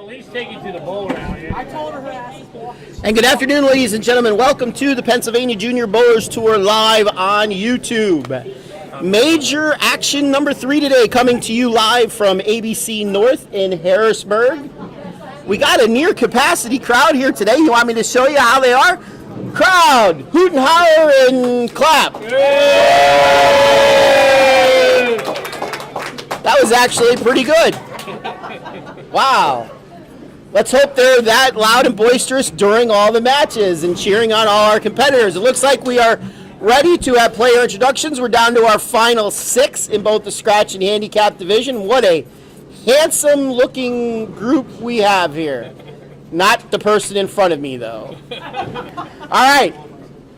at least take you to the bowl round. Yeah. I told her her ass is walking. And good afternoon, ladies and gentlemen. Welcome to the Pennsylvania Junior Bowlers Tour live on YouTube. Major action number 3 today, coming to you live from ABC North in Harrisburg. We got a near capacity crowd here today. You want me to show you how they are? Crowd, hoot and holler and clap. Yay! That was actually pretty good. Wow. Let's hope they're that loud and boisterous during all the matches and cheering on all our competitors. It looks like we are ready to have player introductions. We're down to our final 6 in both the scratch and handicap division. What a handsome looking group we have here. Not the person in front of me, though. All right,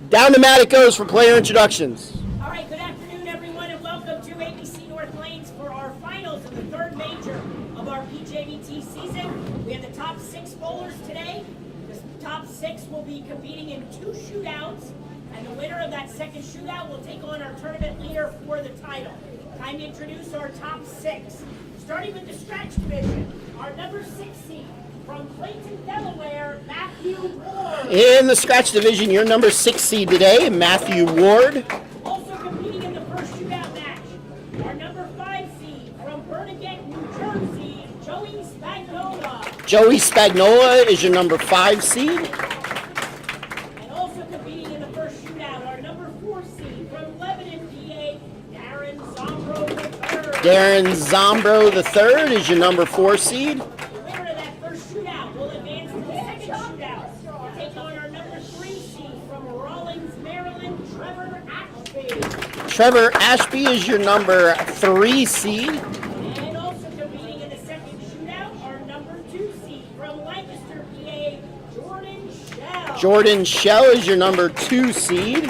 down the mat it goes for player introductions. All right, good afternoon, everyone, and welcome to ABC North Lanes for our finals of the 3rd major of our PJBT season. We have the top 6 bowlers today. The top 6 will be competing in 2 shootouts, and the winner of that second shootout will take on our tournament leader for the title. Time to introduce our top 6. Starting with the scratch division, our number 6 seed from Clayton, Delaware, Matthew Ward. In the scratch division, your number 6 seed today, Matthew Ward. Also competing in the first shootout match, our number 5 seed from Bernadette, New Jersey, Joey Spagnola. Joey Spagnola is your number 5 seed. And also competing in the first shootout, our number 4 seed from Lebanon, PA, Darren Zombro III. Darren Zombro III is your number 4 seed. The winner of that first shootout will advance to the second shootout to take on our number 3 seed from Rawlins, Maryland, Trevor Ashby. Trevor Ashby is your number 3 seed. And also competing in the second shootout, our number 2 seed from Lancaster, PA, Jordan Shell. Jordan Shell is your number 2 seed. And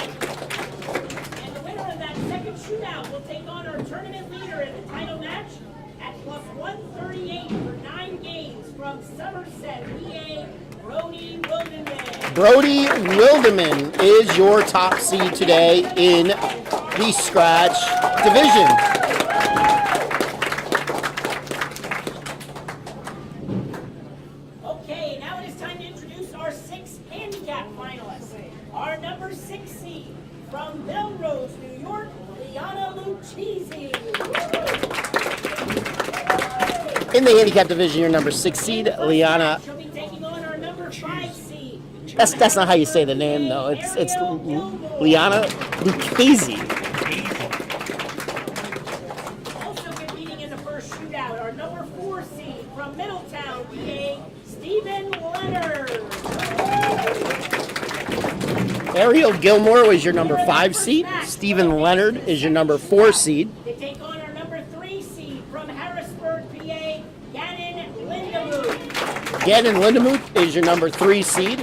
the winner of that second shootout will take on our tournament leader in the title match at plus 138 for 9 games from Somerset, PA, Brody Wilderman. Brody Wilderman is your top seed today in the scratch division. Okay, now it is time to introduce our 6 handicap finalists. Our number 6 seed from Melrose, New York, Liana Lucchese. In the handicap division, your number 6 seed, Liana. She'll be taking on our number 5 seed. That's not how you say the name, though. It's Liana Lucchese. Also competing in the first shootout, our number 4 seed from Middletown, PA, Stephen Leonard. Ariel Gilmore was your number 5 seed. Stephen Leonard is your number 4 seed. They take on our number 3 seed from Harrisburg, PA, Gavin Lindemuth. Gavin Lindemuth is your number 3 seed.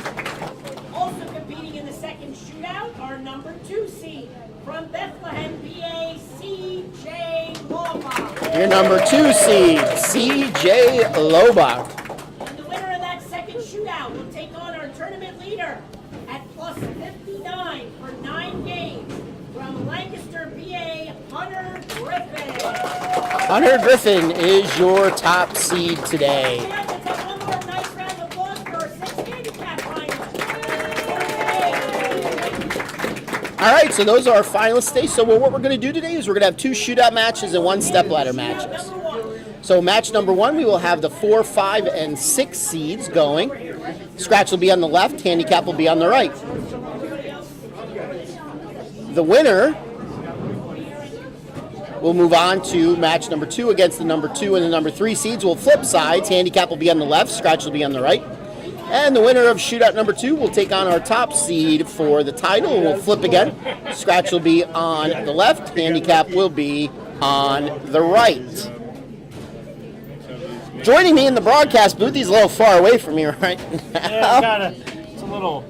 Also competing in the second shootout, our number 2 seed from Bethlehem, PA, CJ Lobach. Your number 2 seed, CJ Lobach. And the winner of that second shootout will take on our tournament leader at plus 59 for 9 games from Lancaster, PA, Hunter Griffin. Hunter Griffin is your top seed today. We'd like to take one more nice round of applause for our 6 handicap finalists. All right, so those are our finalists today. So what we're going to do today is we're going to have 2 shootout matches and 1 stepladder matches. So match number 1, we will have the 4, 5, and 6 seeds going. Scratch will be on the left, handicap will be on the right. The winner will move on to match number 2 against the number 2 and the number 3 seeds. We'll flip sides, handicap will be on the left, scratch will be on the right. And the winner of shootout number 2 will take on our top seed for the title, and we'll flip again. Scratch will be on the left, handicap will be on the right. Joining me in the broadcast booth, he's a little far away from me right now. Yeah, it's a little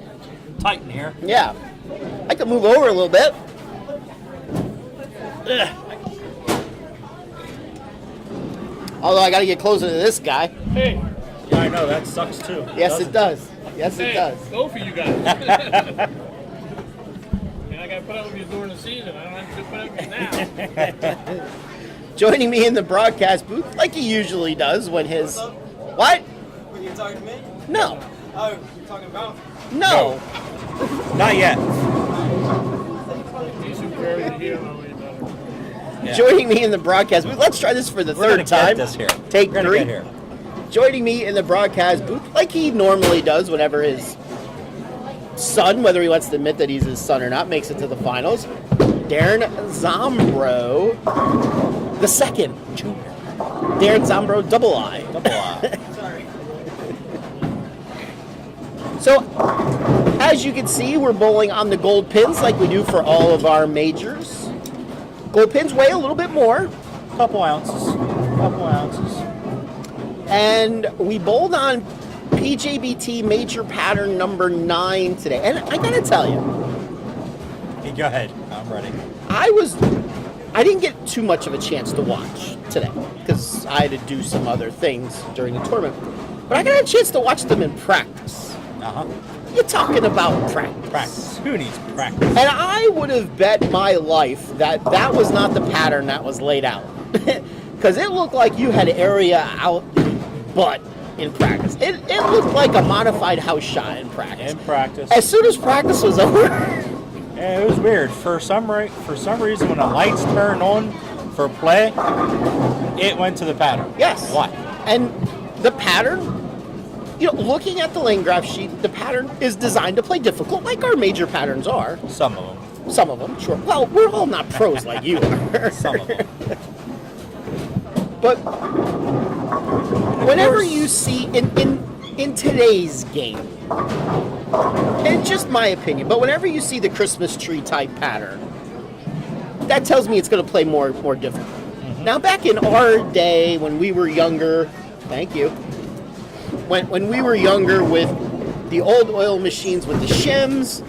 tight in here. Yeah. I can move over a little bit. Ugh. Although I got to get closer to this guy. Hey. Yeah, I know, that sucks too. Yes, it does. Yes, it does. Go for you guys. And I got to put up with you during the season. I don't have to put up with you now. Joining me in the broadcast booth, like he usually does when his... What? What, you're talking to me? No. Oh, you're talking about? No. Not yet. You should carry the heel a little better. Yeah. Joining me in the broadcast booth. Let's try this for the We're gonna third time. Get this here. Take We're gonna 3. Get here. Joining me in the broadcast booth, like he normally does whenever his son, whether he wants to admit that he's his son or not, makes it to the finals, Darren Zombro the second. Junior. Darren Zombro, double I. Double I. Sorry. So, as you can see, we're bowling on the gold pins like we do for all of our majors. Gold pins weigh a little bit more. Couple ounces. And we bowled on PJBT Major Pattern number 9 today. And I gotta tell you, Hey, go ahead. I'm ready. I didn't get too much of a chance to watch today because I had to do some other things during the tournament. But I got a chance to watch them in practice. Uh-huh. You're talking about practice. Practice. Who needs practice? And I would have bet my life that that was not the pattern that was laid out. Because it looked like you had area out the butt in practice. It looked like a modified house shot in practice. In practice. As soon as practice was over, Yeah, it was weird. For some reason, when the lights turned on for play, it went to the pattern. yes. Why? And the pattern, you know, looking at the lane graph sheet, the pattern is designed to play difficult, like our major patterns are. Some of them. Some of them, sure. Well, we're all not pros like you are. Some of them. But whenever you see in today's game, and just my opinion, but whenever you see the Christmas tree type pattern, that tells me it's going to play more difficult. Mm-hmm. Now, back in our day when we were younger, thank you. When we were younger with the old oil machines with the shims,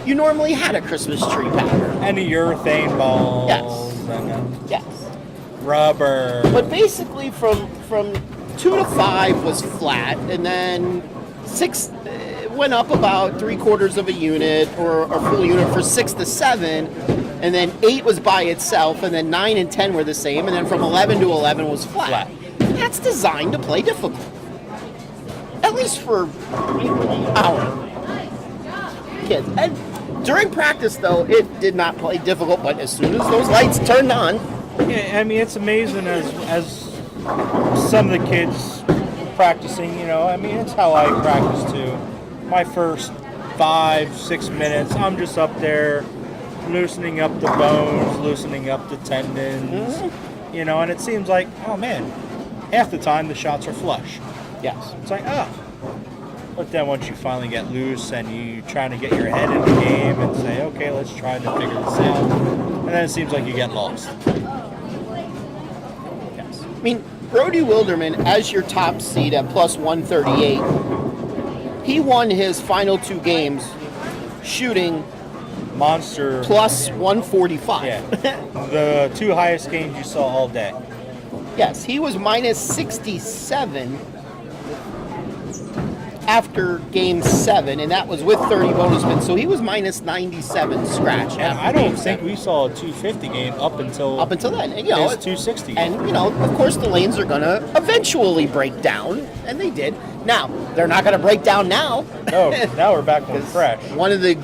you normally had a Christmas tree pattern. And the urethane balls. Yes. And Yes. rubber. But basically from 2 to 5 was flat, and then 6 went up about 3/4 of a unit or a full unit for 6 to 7, and then 8 was by itself, and then 9 and 10 were the same, and then from 11 to 11 was flat. That's designed to play difficult. At least for our kids. And during practice, though, it did not play difficult, but as soon as those lights turned on, Yeah, I mean, it's amazing as some of the kids practicing, you know, I mean, it's how I practice too. My first 5-6 minutes, I'm just up there loosening up the bones, loosening up the tendons, you know, and it seems like, oh man, half the time the shots are flush. yes. It's like, oh. But then once you finally get loose and you trying to get your head in the game and say, okay, let's try to figure this out, and then it seems like you get lost. Yes. I mean, Brody Wilderman, as your top seed at plus 138, he won his final 2 games shooting Monster. plus 145. Yeah. The 2 highest games you saw all day. Yes, he was minus 67 after game 7, and that was with 30 bonus spins. So he was minus 97 scratch. And after I don't game think 7. we saw a 250 game up until then. And, you know, his 260 game. and you know, of course, the lanes are gonna eventually break down, and they did. Now they're not gonna break down now. No, now we're back on fresh. One of the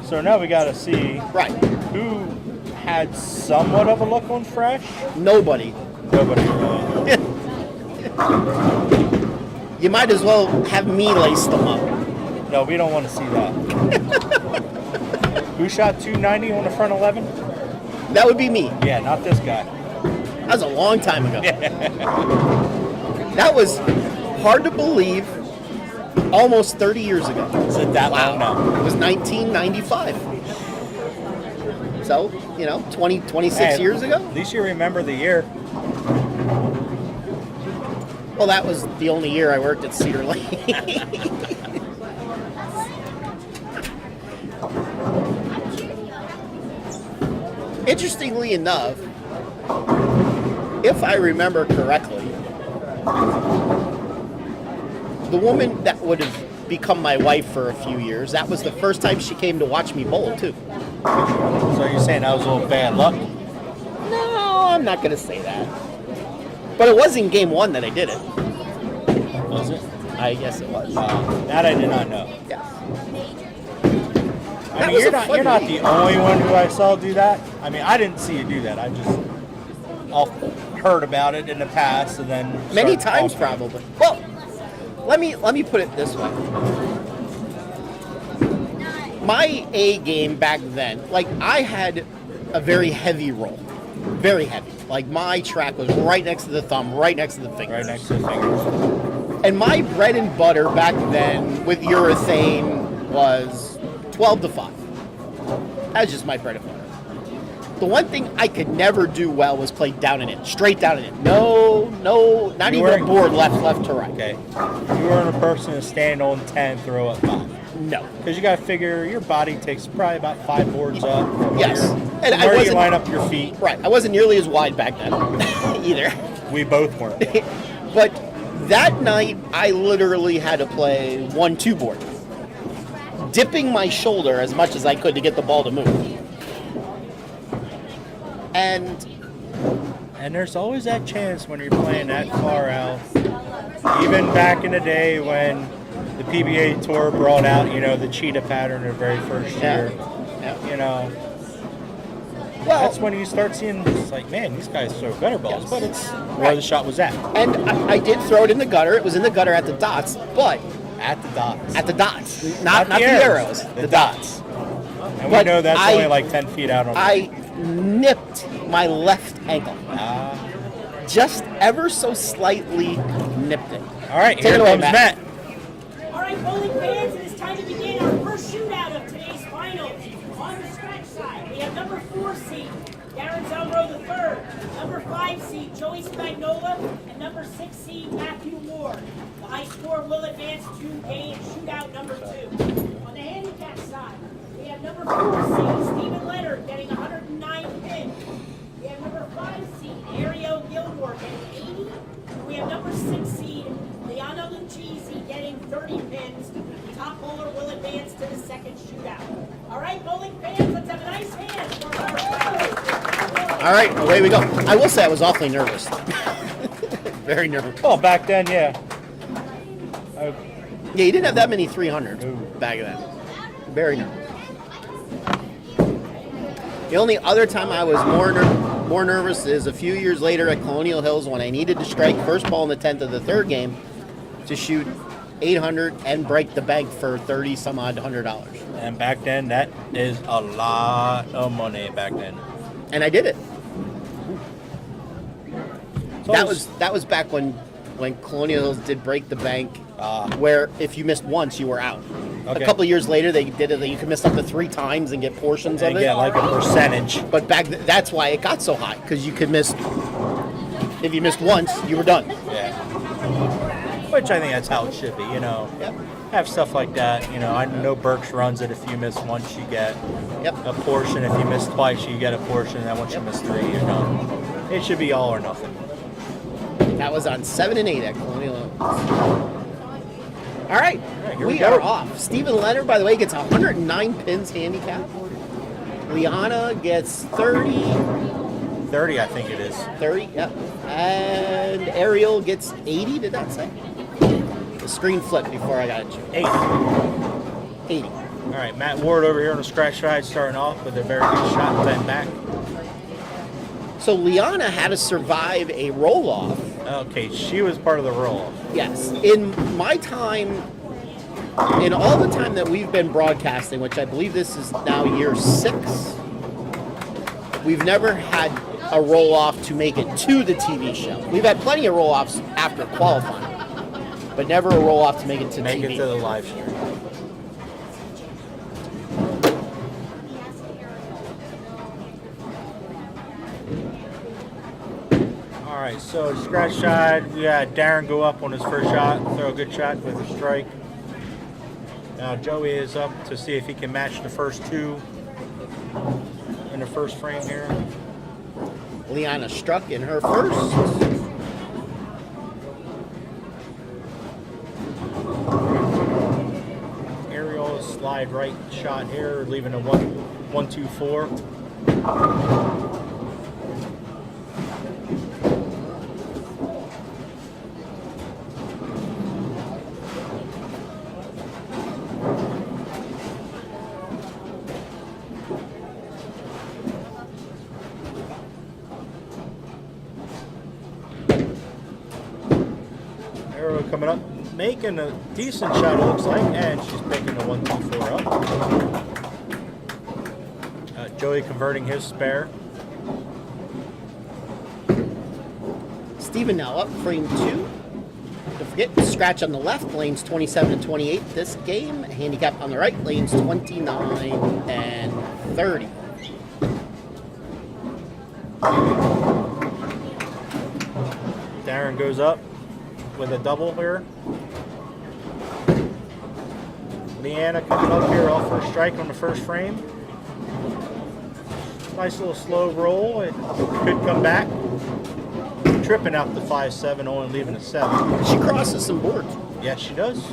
So now we got to see right, who had somewhat of a look on fresh. nobody. Nobody really. You might as well have me lace them up. No, we don't want to see that. Who shot 290 on the front 11? That would be me. Yeah, not this guy. That was a long time ago. That was hard to believe. Almost 30 years ago. Is it that long now? It was 1995. So, you know, 26 Hey, years ago? At least you remember the year. Well, that was the only year I worked at Cedar Lane. Interestingly enough, if I remember correctly, the woman that would have become my wife for a few years, that was the first time she came to watch me bowl, too. So you're saying that was a little bad luck? No, I'm not going to say that. But it was in game 1 that I did it. Was it? I guess it was. That I did not know. Yes. I That mean, was you're a not fun the meeting. only one who I saw do that. I mean, I didn't see you do that. I just heard about it in the past, and then Many started times, talking. probably. Well, let me put it this way. My A game back then, like I had a very heavy roll, very heavy. Like my track was right next to the thumb, right next to the finger. Right next to the fingers. And my bread and butter back then with urethane was 12 to 5. That was just my bread and butter. The one thing I could never do well was play down and in, straight down and in. No, not You even a weren't- board left to right. Okay. You weren't a person to stand on 10, throw up 5. No. Because you got to figure your body takes probably about 5 boards up. From Yes. Your, And from I where you wasn't- line up your feet. Right. I wasn't nearly as wide back then either. We both weren't. But that night, I literally had to play 1-2 board, dipping my shoulder as much as I could to get the ball to move. And And there's always that chance when you're playing that far out. Even back in the day when the PBA Tour brought out, the cheetah pattern the very first year. yeah. Well, That's when you start seeing, it's like, man, these guys throw better balls. But it's where the shot was at. and I did throw it in the gutter. It was in the gutter at the dots, but At the dots. at the dots, not the arrows, the dots. And we but know that's I- only like 10 feet out on I nipped my left ankle, just ever so slightly nipped it. All right, Take here it away, comes Matt. All right, bowling fans, it is time to begin our first shootout of today's finals. On the scratch side, we have number 4 seed, Darren Zelro III, number 5 seed, Joey Spagnola, and number 6 seed, Matthew Ward. The high score will advance to game shootout number 2. On the handicap side, we have number 4 seed, Stephen Leonard, getting 109 pins. We have number 5 seed, Ariel Gilmore, getting 80. We have number 6 seed, Liana Lucchese, getting 30 pins. The top bowler will advance to the second shootout. All right, bowling fans, let's have a nice hand for our finals. All right, away we go. I will say I was awfully nervous. Very nervous. Oh, back then, yeah. Yeah, you didn't have that many 300s back then. Very nervous. The only other time I was more nervous is a few years later at Colonial Hills when I needed to strike first ball in the 10th of the third game to shoot 800 and break the bank for 30 some odd $100. And back then, that is a lot of money back then. And I did it. So That was back when Colonial Hills did break the bank, where if you missed once, you were out. Okay. A couple of years later, they did it that you could miss up to 3 times and get portions of and it. get like a percentage. But that's why it got so high, because you could miss. If you missed once, you were done. Yeah. Which I think that's how it should be, Yep. Have stuff like that. I know Berks runs it. If you miss once, you get Yep. a portion. If you miss twice, you get a portion. And then once you miss 3, you're done. It should be all or nothing. That was on 7 and 8 at Colonial Hills. All right, here we we go. are off. Stephen Leonard, by the way, gets 109 pins handicap. Liana gets 30. 30, I think it is. 30, yep. And Ariel gets 80, did that say? The screen flipped before I got it. 8. 80. All right, Matt Ward over here on the scratch side, starting off with a very good shot, then back. So Liana had to survive a roll-off. Okay, she was part of the roll. Yes. In my time, in all the time that we've been broadcasting, which I believe this is now year 6, we've never had a roll-off to make it to the TV show. We've had plenty of roll-offs after qualifying, but never a roll-off to make it to Make TV. it to the live stream. All right, so scratch side, we had Darren go up on his first shot, throw a good shot with a strike. Now Joey is up to see if he can match the first 2 in the first frame here. Liana struck in her first. Ariel slide right shot here, leaving a 1-2-4. coming up, making a decent shot, it looks like, and she's picking the 1-2-4 up. Joey converting his spare. Steven now up, frame 2. Don't forget, scratch on the left, lanes 27 and 28 this game. Handicap on the right, lanes 29 and 30. Darren goes up with a double here. Leanna coming up here off her strike on the first frame. Nice little slow roll. It could come back. Tripping out the 5-7, only leaving a 7. She crosses some boards. Yes, she does.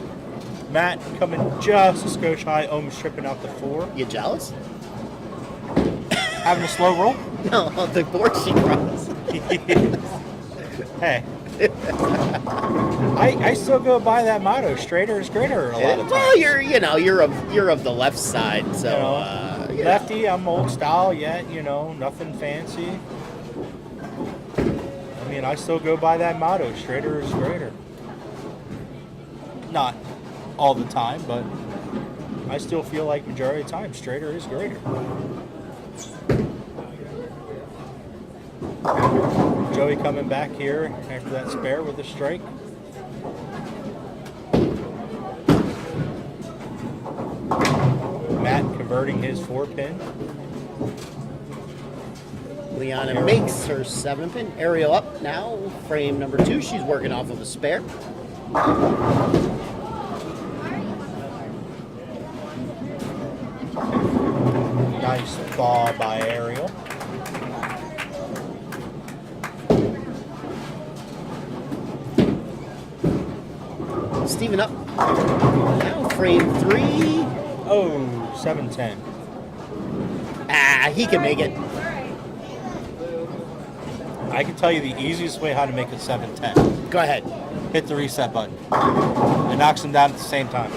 Matt coming just a skosh high, almost tripping out the 4. You jealous? Having a slow roll? No, the board she crosses. Hey. I still go by that motto, straighter is greater a lot of times. Well, you're of the left side, so Lefty, I'm old style yet, nothing fancy. I mean, I still go by that motto, straighter is greater. Not all the time, but I still feel like majority of the time, straighter is greater. Joey coming back here after that spare with the strike. Matt converting his 4-pin. Liana makes her 7-pin. Ariel up now, frame number 2. She's working off of a spare. Nice ball by Ariel. Steven up now, frame 3. Oh, 7-10. He can make it. I can tell you the easiest way how to make a 7-10. Go ahead. Hit the reset button. It knocks them down at the same time.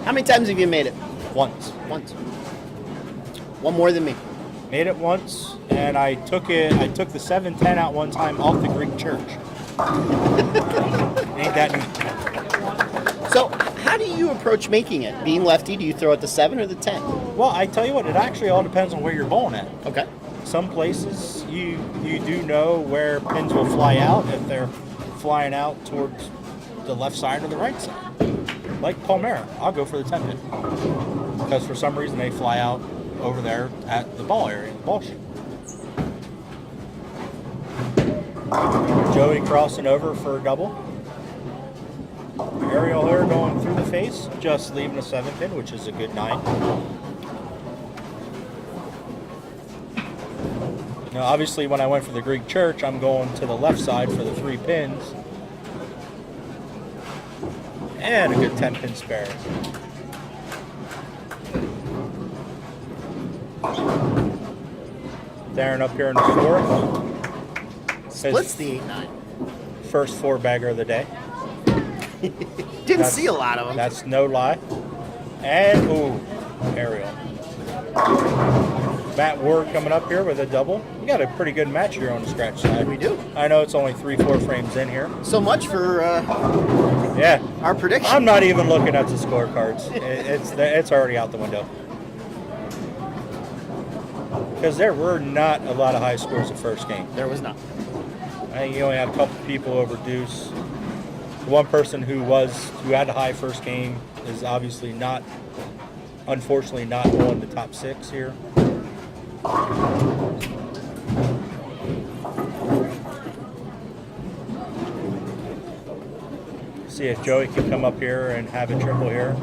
How many times have you made it? Once. Once. One more than me. Made it once, and I took the 7-10 out one time off the Greek church. Ain't that neat? So, how do you approach making it? Being lefty, do you throw at the 7 or the 10? Well, I tell you what, it actually all depends on where you're bowling at. Okay. Some places you do know where pins will fly out if they're flying out towards the left side or the right side. Like Palmera, I'll go for the 10 pin because for some reason they fly out over there at the ball area, the ball shoot. Joey crossing over for a double. Ariel here going through the face, just leaving a 7-pin, which is a good 9. Now, obviously, when I went for the Greek church, I'm going to the left side for the 3 pins. And a good 10-pin spare. Darren up here in the 4th. Splits the 8-9. First 4-bagger of the day. Didn't see a lot of them. That's no lie. And, ooh, Ariel. Matt Ward coming up here with a double. We got a pretty good match here on the scratch side. We do. I know it's only 3-4 frames in here. So much for Yeah. our prediction. I'm not even looking at the scorecards. It's already out the window. Because there were not a lot of high scores the first game. There was not. I think you only had a couple people over deuce. The one person who had a high first game is obviously unfortunately not on the top 6 here. See if Joey can come up here and have a triple here.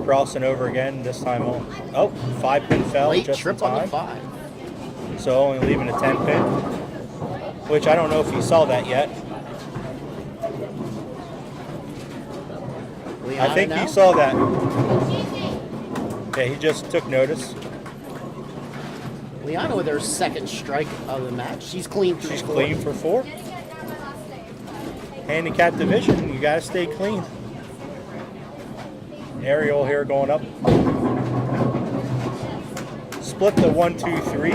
Crossing over again, this time on. Oh, 5-pin fell Late just in trip on the time. 5. So only leaving a 10-pin, which I don't know if he saw that yet. I think he saw that. Yeah, he just took notice. Liana with her second strike of the match. She's clean through She's 4. clean for 4. Handicap division, you gotta stay clean. Ariel here going up. Split the 1, 2, 3.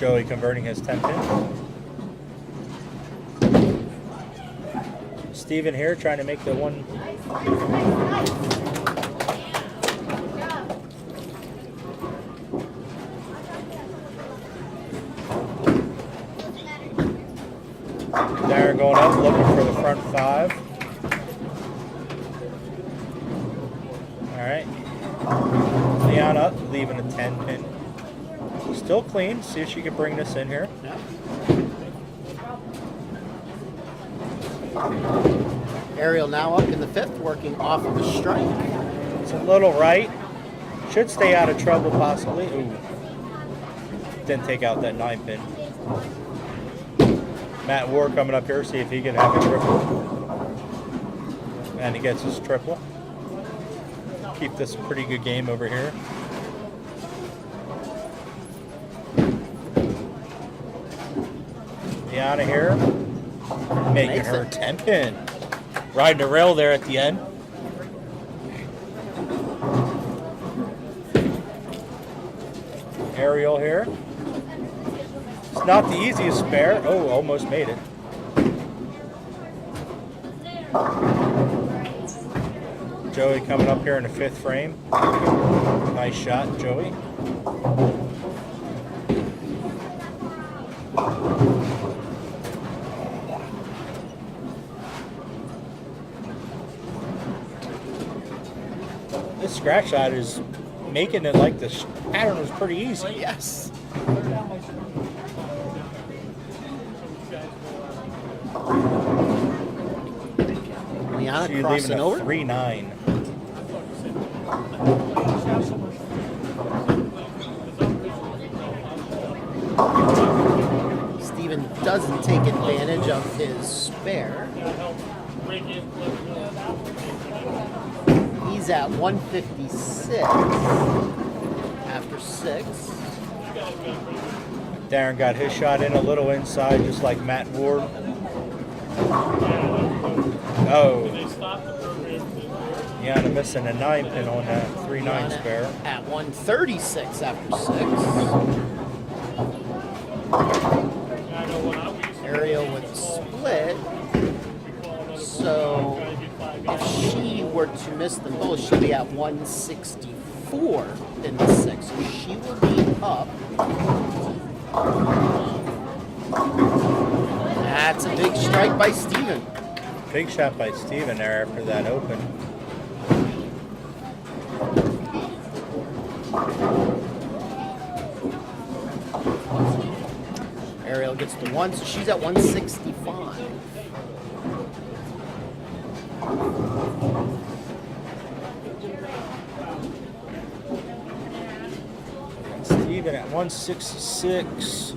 Joey converting his 10 pin. Steven here trying to make the one. Darren going up, looking for the front 5. Alright. Leon up, leaving a 10 pin. Still clean. See if she can bring this in here. Yeah. Ariel now up in the 5th, working off of a strike. It's a little right. Should stay out of trouble possibly. Ooh. Didn't take out that 9 pin. Matt Ward coming up here, see if he can have a triple. And he gets his triple. Keep this a pretty good game over here. Deanna here, making her 10 pin. Riding the rail there at the end. Ariel here. It's not the easiest spare. Oh, almost made it. Joey coming up here in the 5th frame. Nice shot, Joey. This scratch shot is making it like the pattern was pretty easy. Yes. Liana She's crossing leaving a over. 3-9. Steven doesn't take advantage of his spare. He's at 156 after 6. Darren got his shot in a little inside, just like Matt Ward. Oh. Yeah, I'm missing a 9 pin on that 3-9 spare. At 136 after 6. Ariel with a split. So if she were to miss them both, she'll be at 164 in the 6. So she will be up. That's a big strike by Steven. Big shot by Steven there after that open. Ariel gets the 1, so she's at 165. Steven at 166.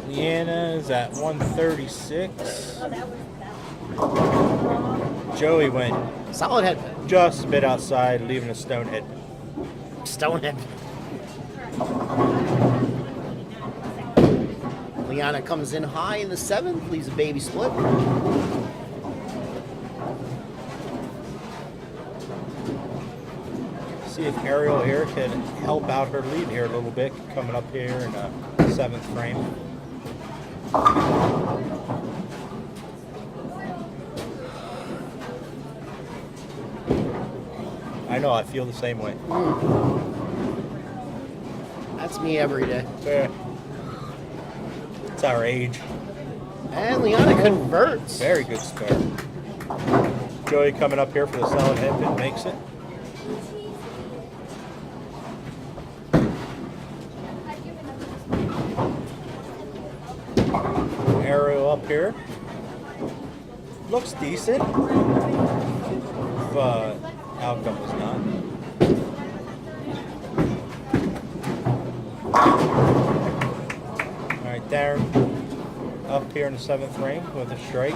Leanna is at 136. Joey went Solid head. just a bit outside, leaving a stone head. Stonehead. Liana comes in high in the 7th, leaves a baby split. See if Ariel here can help out her lead here a little bit, coming up here in the 7th frame. I know, I feel the same way. That's me every day. Yeah. It's our age. And Liana converts. Very good spare. Joey coming up here for the solid head that makes it. Ariel up here. Looks decent. If outcome was not. Alright, Darren up here in the 7th frame with a strike.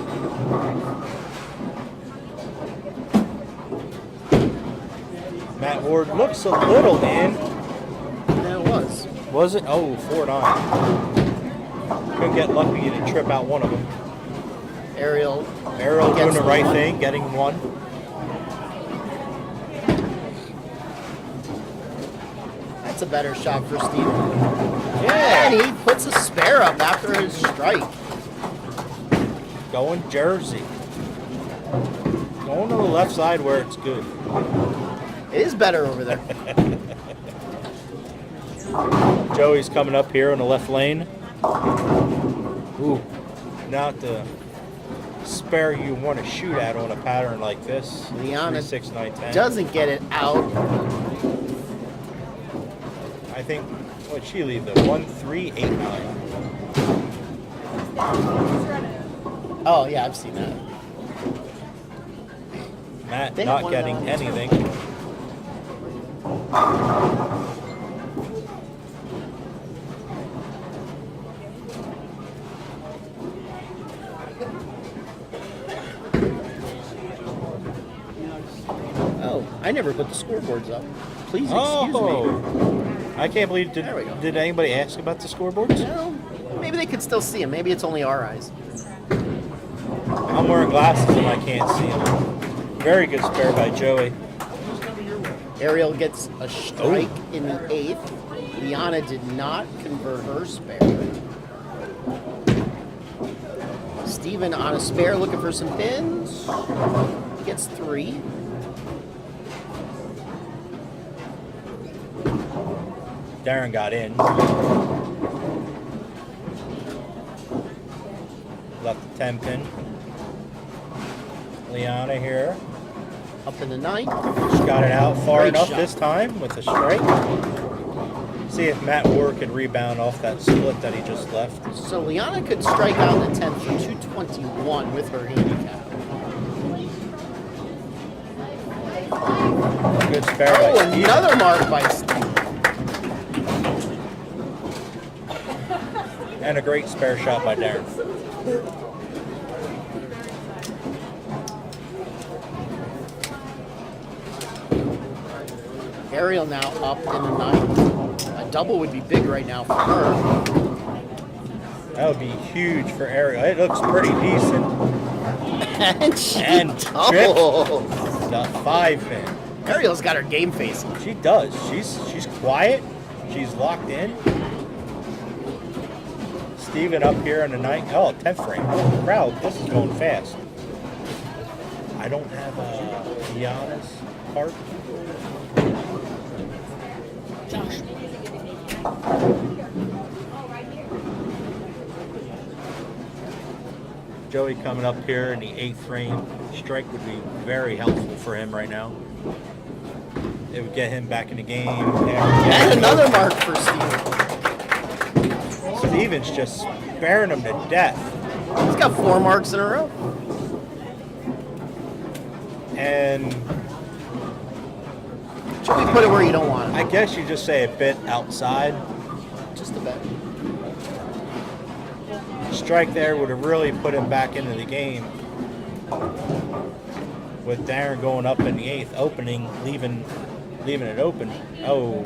Matt Ward looks a little in. Yeah, it was. Was it? Oh, 4-9. Couldn't get lucky to trip out one of them. Ariel Doing gets the right one. thing, getting one. That's That's a better shot for Steven. Yeah, and he puts a spare up after his strike. Going Jersey. Going to the left side where it's good. It is better over there. Joey's coming up here in the left lane. Ooh, not the spare you want to shoot at on a pattern like this. Liana 6, 9, 10. doesn't get it out. I think, what'd she leave? The 1, 3, 8, 9. Oh, yeah, I've seen that. Matt They have not one getting on. anything. Oh, I never put the scoreboards up. Please excuse me. I can't believe, There we go. did anybody ask about the scoreboards? No, maybe they could still see them. Maybe it's only our eyes. I'm wearing glasses and I can't see them. Very good spare by Joey. Ariel gets a strike in the 8th. Liana did not convert her spare. Steven on a spare looking for some pins. He gets 3. Darren got in. Left the 10 pin. Liana here. Up in the 9th. She got it out far Great enough shot. this time with a strike. See if Matt Ward could rebound off that split that he just left. So Liana could strike out in the 10th for 221 with her handicap. Good spare Oh, by Steve. another mark by Steve. And a great spare shot by Darren. Ariel now up in the 9th. A double would be big right now for her. That would be huge for Ariel. It looks pretty decent. And she And doubles. The 5 pin. Ariel's got her game face. She does. She's quiet. She's locked in. Steven up here in the 9th. Oh, 10th frame. Oh, crowd. This is going fast. I don't have a Giannis part. Josh. Joey coming up here in the 8th frame. Strike would be very helpful for him right now. It would get him back in the game. And another mark for Steven. Steven's just sparing him to death. He's got 4 marks in a row. And Should we put it where you don't want it? I guess you just say a bit outside. Just a bit. Strike there would have really put him back into the game. With Darren going up in the 8th, opening, leaving it open. Oh,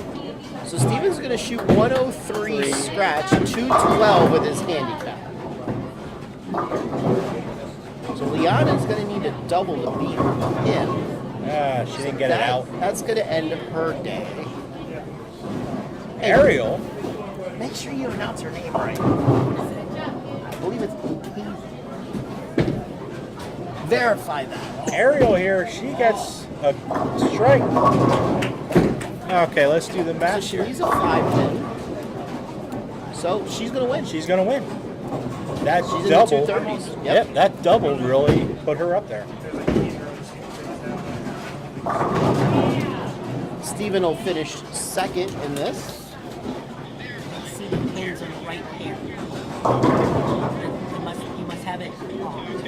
So Steven's going to shoot 103 scratch, 212 with his handicap. So Liana's going to need a double to beat him. she didn't get it out. That's going to end her day. Hey, Ariel, make sure you announce her name right. I believe it's Verify that. Ariel here, she gets a strike. Okay, let's do the So match here. she's a 5 pin. So she's going to win. She's gonna win. That She's double. in the 230s. Yep, that double really put her up there. Steven will finish second in this. See the pins on the right pair. You must have it on.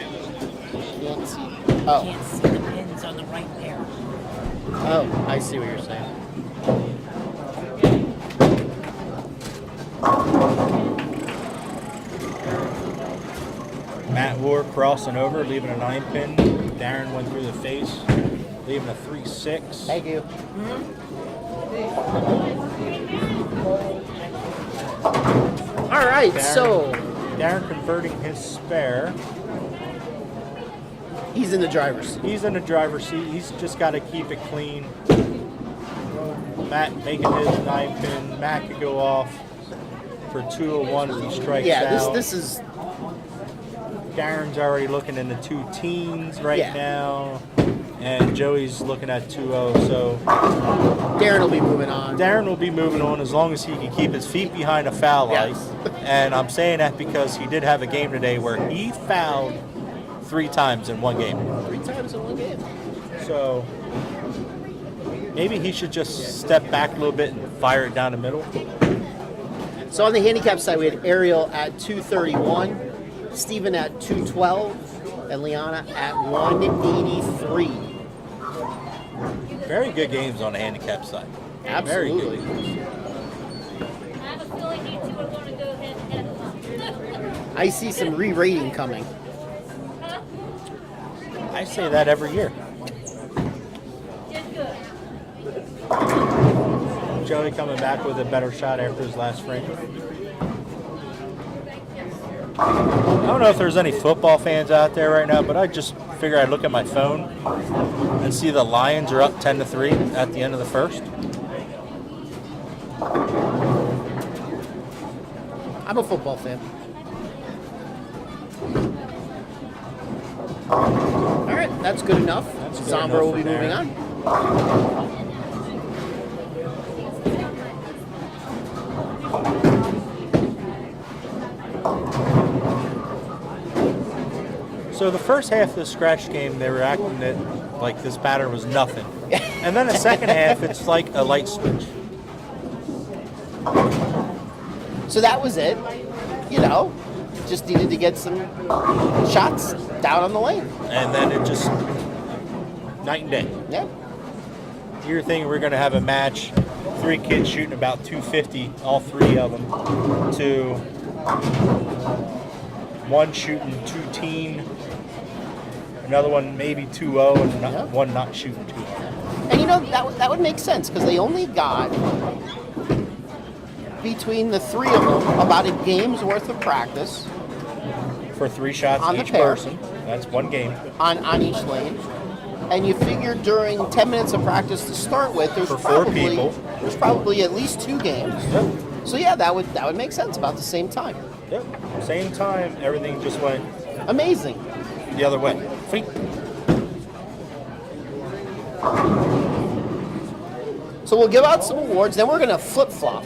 Can't see. You Oh, can't see the pins on the right pair. oh, I see what you're saying. Matt Ward crossing over, leaving a 9 pin. Darren went through the face, leaving a 3-6. Thank you. All right, so Darren converting his spare. he's in the driver's seat. He's in the driver's seat. He's just got to keep it clean. Matt making his 9-pin. Matt could go off for 201 if he strikes out. This is. Darren's already looking in the 2 teens right Yeah. now, and Joey's looking at 2-0. So Darren will be moving on. Darren will be moving on as long as he can keep his feet behind a foul line. Yes. And I'm saying that because he did have a game today where he fouled 3 times in one game. 3 times in one game. So maybe he should just step back a little bit and fire it down the middle. So on the handicap side, we had Ariel at 231, Steven at 212, and Liana at 183. Very good games on the handicap side. Absolutely. Very good games. I have a feeling you two are going to go head to head. I see some re-rating coming. Huh? I say that every year. Did good. Joey coming back with a better shot after his last frame. I don't know if there's any football fans out there right now, but I just figured I'd look at my phone and see the Lions are up 10-3 at the end of the first. I'm a football fan. All right, that's good enough. That's good Zombro enough will for be moving Darren. on. So the first half of the scratch game, they were acting it like this pattern was nothing. And then the second half, it's like a light switch. So that was it. You know, just needed to get some shots down on the lane. And then it just, night and day. Yeah. You're thinking we're going to have a match, 3 kids shooting about 250, all 3 of them, to 1 shooting 2-teen, another one maybe 2-0, and one not shooting 2-0. And you know, that would make sense because they only got, between the 3 of them, about a game's worth of practice For 3 shots On the each pair. person. That's 1 game. on each lane. And you figure during 10 minutes of practice to start with, there's For 4 people. There's probably at least 2 games. Yep. So yeah, that would make sense about the same time. Yep. Same time, everything just went Amazing. the other way. Free. So we'll give out some awards, then we're gonna flip flop.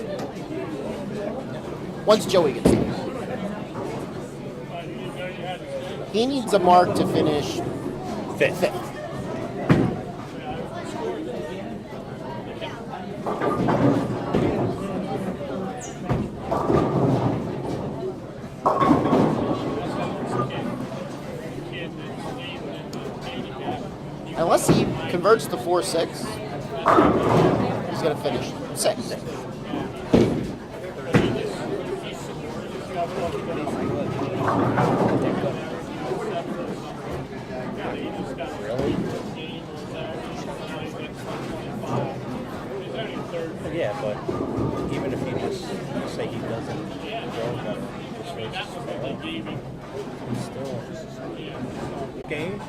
Once Joey gets there. He needs a mark to finish Fifth. 5th. Unless he converts to 4-6, he's going to finish 6th. Yeah, but even if he just say he doesn't go, but just he's still game.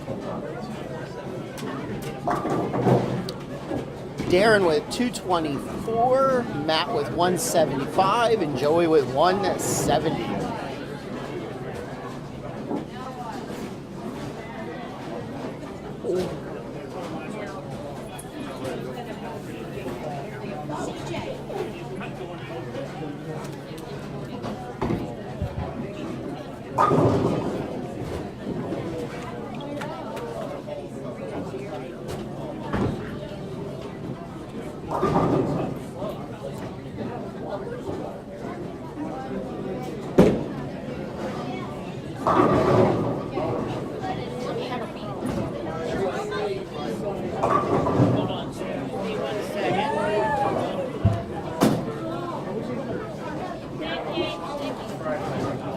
Darren with 224, Matt with 175, and Joey with 170.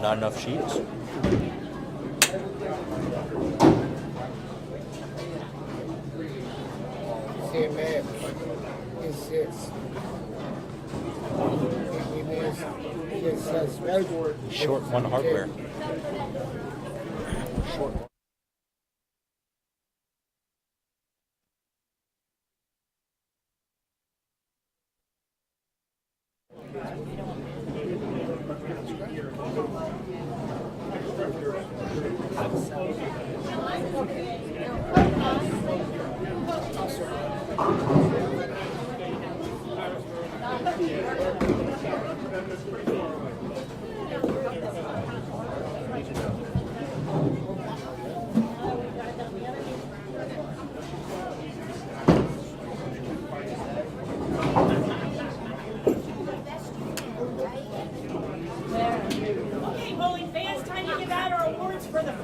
Not enough sheets. Same match. It's this. It says right. Short 1 hardware. Short.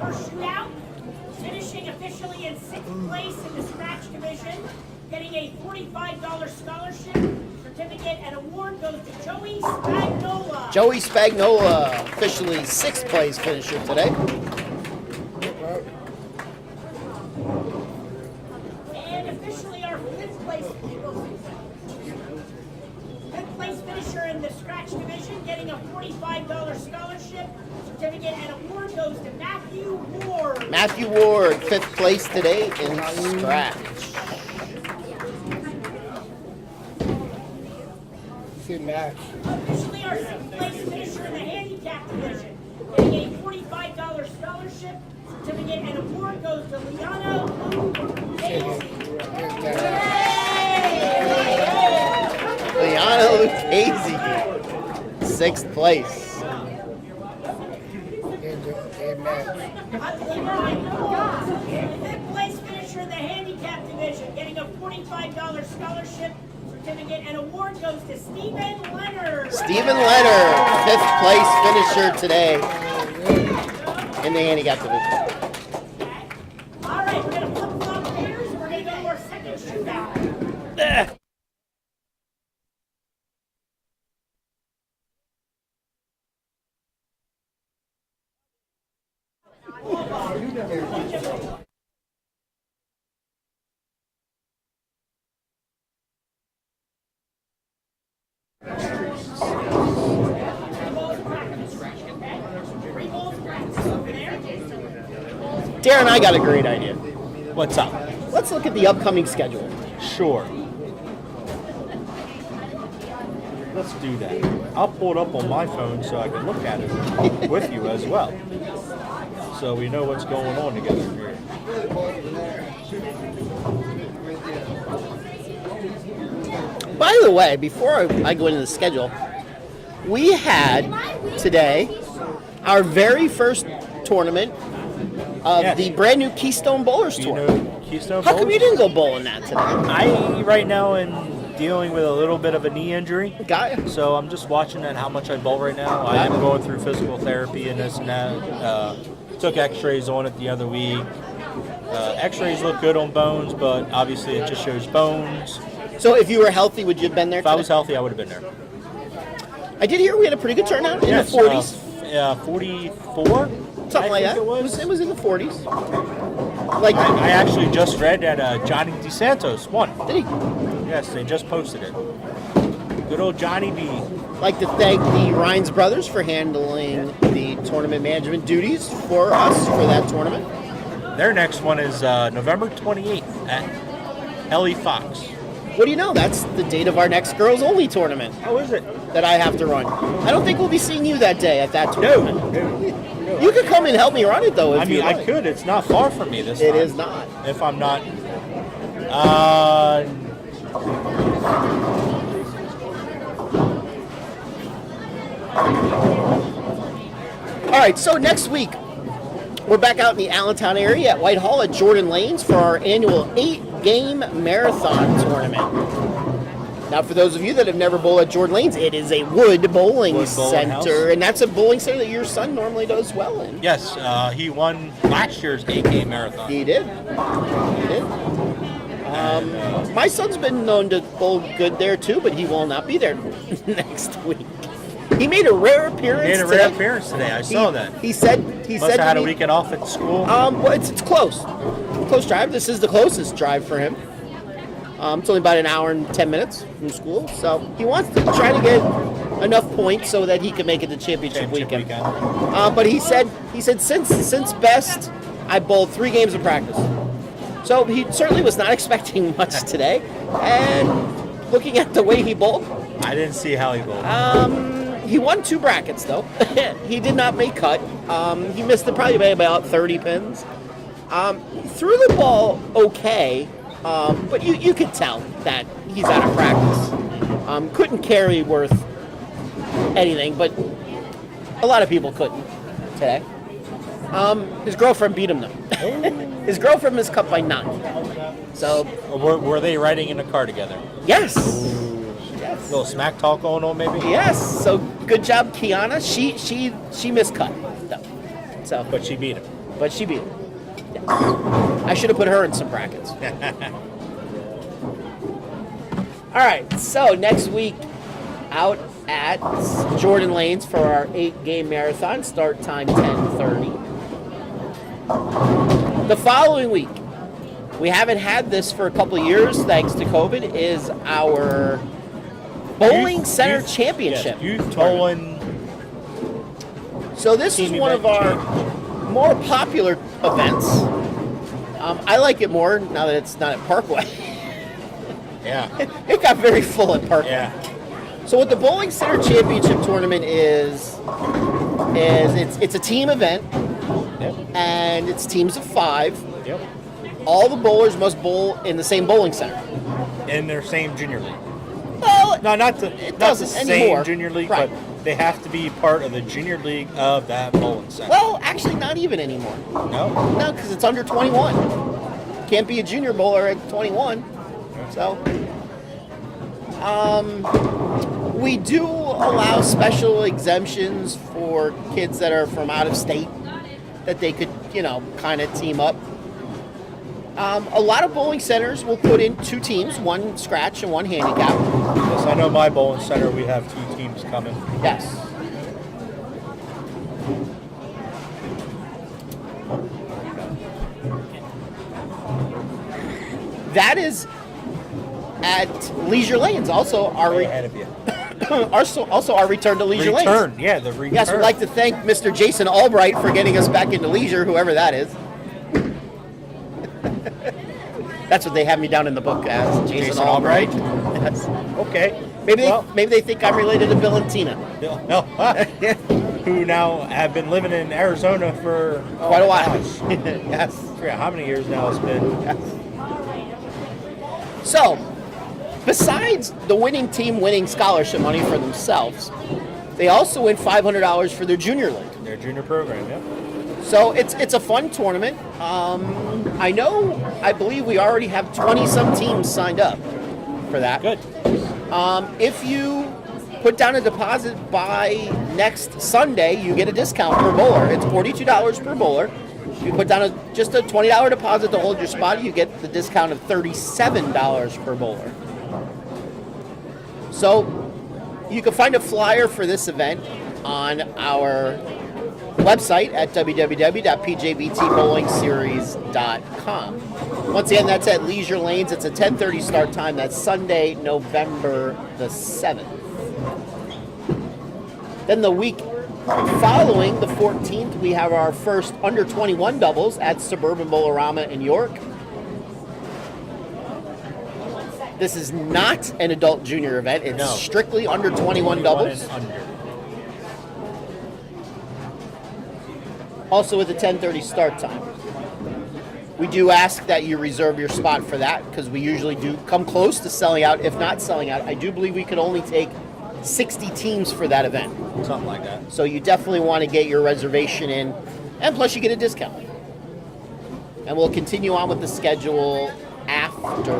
first shootout, finishing officially in 6th place in the scratch division, getting a $45 scholarship, certificate, and award goes to Joey Spagnola. Joey Spagnola, officially 6th place finisher today. And officially our 5th place finisher in the scratch division, getting a $45 scholarship, certificate, and award goes to Matthew Ward. Matthew Ward, 5th place today in scratch. See match. Officially our 6th place finisher in the handicap division, getting a $45 scholarship, certificate, and award goes to Liana Lucchese. Liana Lucchese, 6th place. And match. 5th place finisher in the handicap division, getting a $45 scholarship, certificate, and award goes to Stephen Leonard. Stephen Leonard, 5th place finisher today in the handicap division. All right, we're going to flip-flop pairs. We're going to go to our second shootout. Darren, I got a great idea. What's up? Let's look at the upcoming schedule. Sure. Let's do that. I'll pull it up on my phone so I can look at it with you as well. So we know what's going on together here. By the way, before I go into the schedule, we had today our very first tournament of the brand new Keystone Bowlers Do you Tour. know Keystone How come Bowlers? you didn't go bowling that today? I right now am dealing with a little bit of a knee injury. Got you. So I'm just watching at how much I bowl right now. I am going through physical therapy and this and that. Took x-rays on it the other week. X-rays look good on bones, but obviously it just shows bones. So if you were healthy, would you have been there If I today? was healthy, I would have been there. I did hear we had a pretty good turnout in Yes, the 40s. 44? Something like that. It was. It was in the 40s. Like, I actually just read that Johnny DeSantos won. did he? Yes, they just posted it. Good old Johnny B. Like to thank the Rhines brothers for handling the tournament management duties for us for that tournament. Their next one is November 28th at Ellie Fox. What do you know? That's the date of our next girls only tournament How is it? that I have to run. I don't think we'll be seeing you that day at that tournament. No. You could come and help me run it though if I mean, you like. I could. It's not far from me this time. It is not. If I'm not. All right, so next week we're back out in the Allentown area at Whitehall at Jordan Lanes for our annual 8-game marathon tournament. Now, for those of you that have never bowled at Jordan Lanes, it is a wood bowling Wood bowling center, house. and that's a bowling center that your son normally does well in. Yes, he won last year's 8-game marathon. He did. He did. My son's been known to bowl good there too, but he will not be there next week. He made a rare appearance. He made a today. rare appearance today. I saw that. He said. He Must said have had to a me, weekend off at school. Well, it's close. Close drive. This is the closest drive for him. It's only about an hour and 10 minutes from school. So he wants to try to get enough points so that he can make it to championship weekend. But he said since best, I bowled 3 games of practice. So he certainly was not expecting much today. And looking at the way he bowled, I didn't see how he bowled. he won 2 brackets though. He did not make cut. He missed it probably by about 30 pins. Threw the ball okay, but you could tell that he's out of practice. Couldn't carry worth anything, but a lot of people couldn't today. His girlfriend beat him though. His girlfriend missed cut by 9. So Were they riding in a car together? yes. A little smack talk going on, maybe? Yes. So good job, Kiana. She missed cut though. So But she beat him. but she beat her. Yeah. I should have put her in some brackets. All right, so next week out at Jordan Lanes for our 8-game marathon. Start time 10:30. The following week, we haven't had this for a couple of years thanks to COVID, is our Bowling Center Championship. Yes, youth bowling. So this is Team one of event our more popular events. I like it more now that it's not at Parkway. Yeah. It got very full at Parkway. Yeah. So what the Bowling Center Championship tournament is it's a team event, Yep. and it's teams of 5. Yep. All the bowlers must bowl in the same bowling center. In their same junior league. Well, No, not the doesn't same anymore. junior league, Right. but they have to be part of the junior league of that bowling center. well, actually, not even anymore. No? No, because it's under 21. Can't be a junior bowler at 21. So, we do allow special exemptions for kids that are from out of state that they could, kind of team up. A lot of bowling centers will put in 2 teams, one scratch and one handicap. Yes, I know my bowling center, we have 2 teams coming. Yes. That is at Leisure Lanes. Also, Way ahead of you. also our return to Leisure Lanes. Return, yeah, the return. Yes, we'd like to thank Mr. Jason Albright for getting us back into leisure, whoever that is. That's what they have me down in the book as, Jason Albright. Yes. Okay. Maybe they think I'm related to Bill and Tina. No. Who now have been living in Arizona for Quite a while. gosh. Yes. I forget how many years now it's been. So, besides the winning team winning scholarship money for themselves, they also win $500 for their junior league. Their junior program, yeah. So it's a fun tournament. I believe we already have 20-some teams signed up for that. Good. If you put down a deposit by next Sunday, you get a discount per bowler. It's $42 per bowler. If you put down just a $20 deposit to hold your spot, you get the discount of $37 per bowler. So you can find a flyer for this event on our website at www.pjbtbowlingseries.com. Once again, that's at Leisure Lanes. It's a 10:30 start time. That's Sunday, November the 7th. Then the week following, the 14th, we have our first under 21 doubles at Suburban Bowlerama in York. This is not an adult junior event. It's strictly under 21 doubles. and under. Also with a 10:30 start time. We do ask that you reserve your spot for that because we usually do come close to selling out. If not selling out, I do believe we could only take 60 teams for that event. Something like that. So you definitely want to get your reservation in, and plus you get a discount. And we'll continue on with the schedule after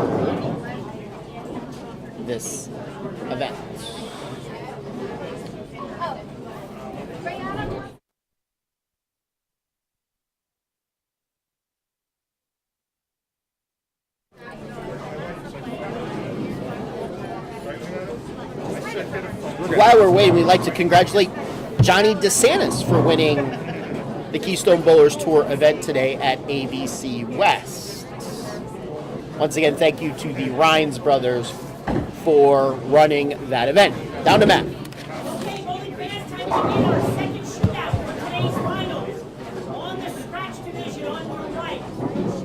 this event. While we're waiting, we'd like to congratulate Johnny DeSantis for winning the Keystone Bowlers Tour event today at ABC West. Once again, thank you to the Rhines brothers for running that event. Down to Matt. Okay, bowling fans, time to begin our second shootout for today's finals. On the scratch division on your right,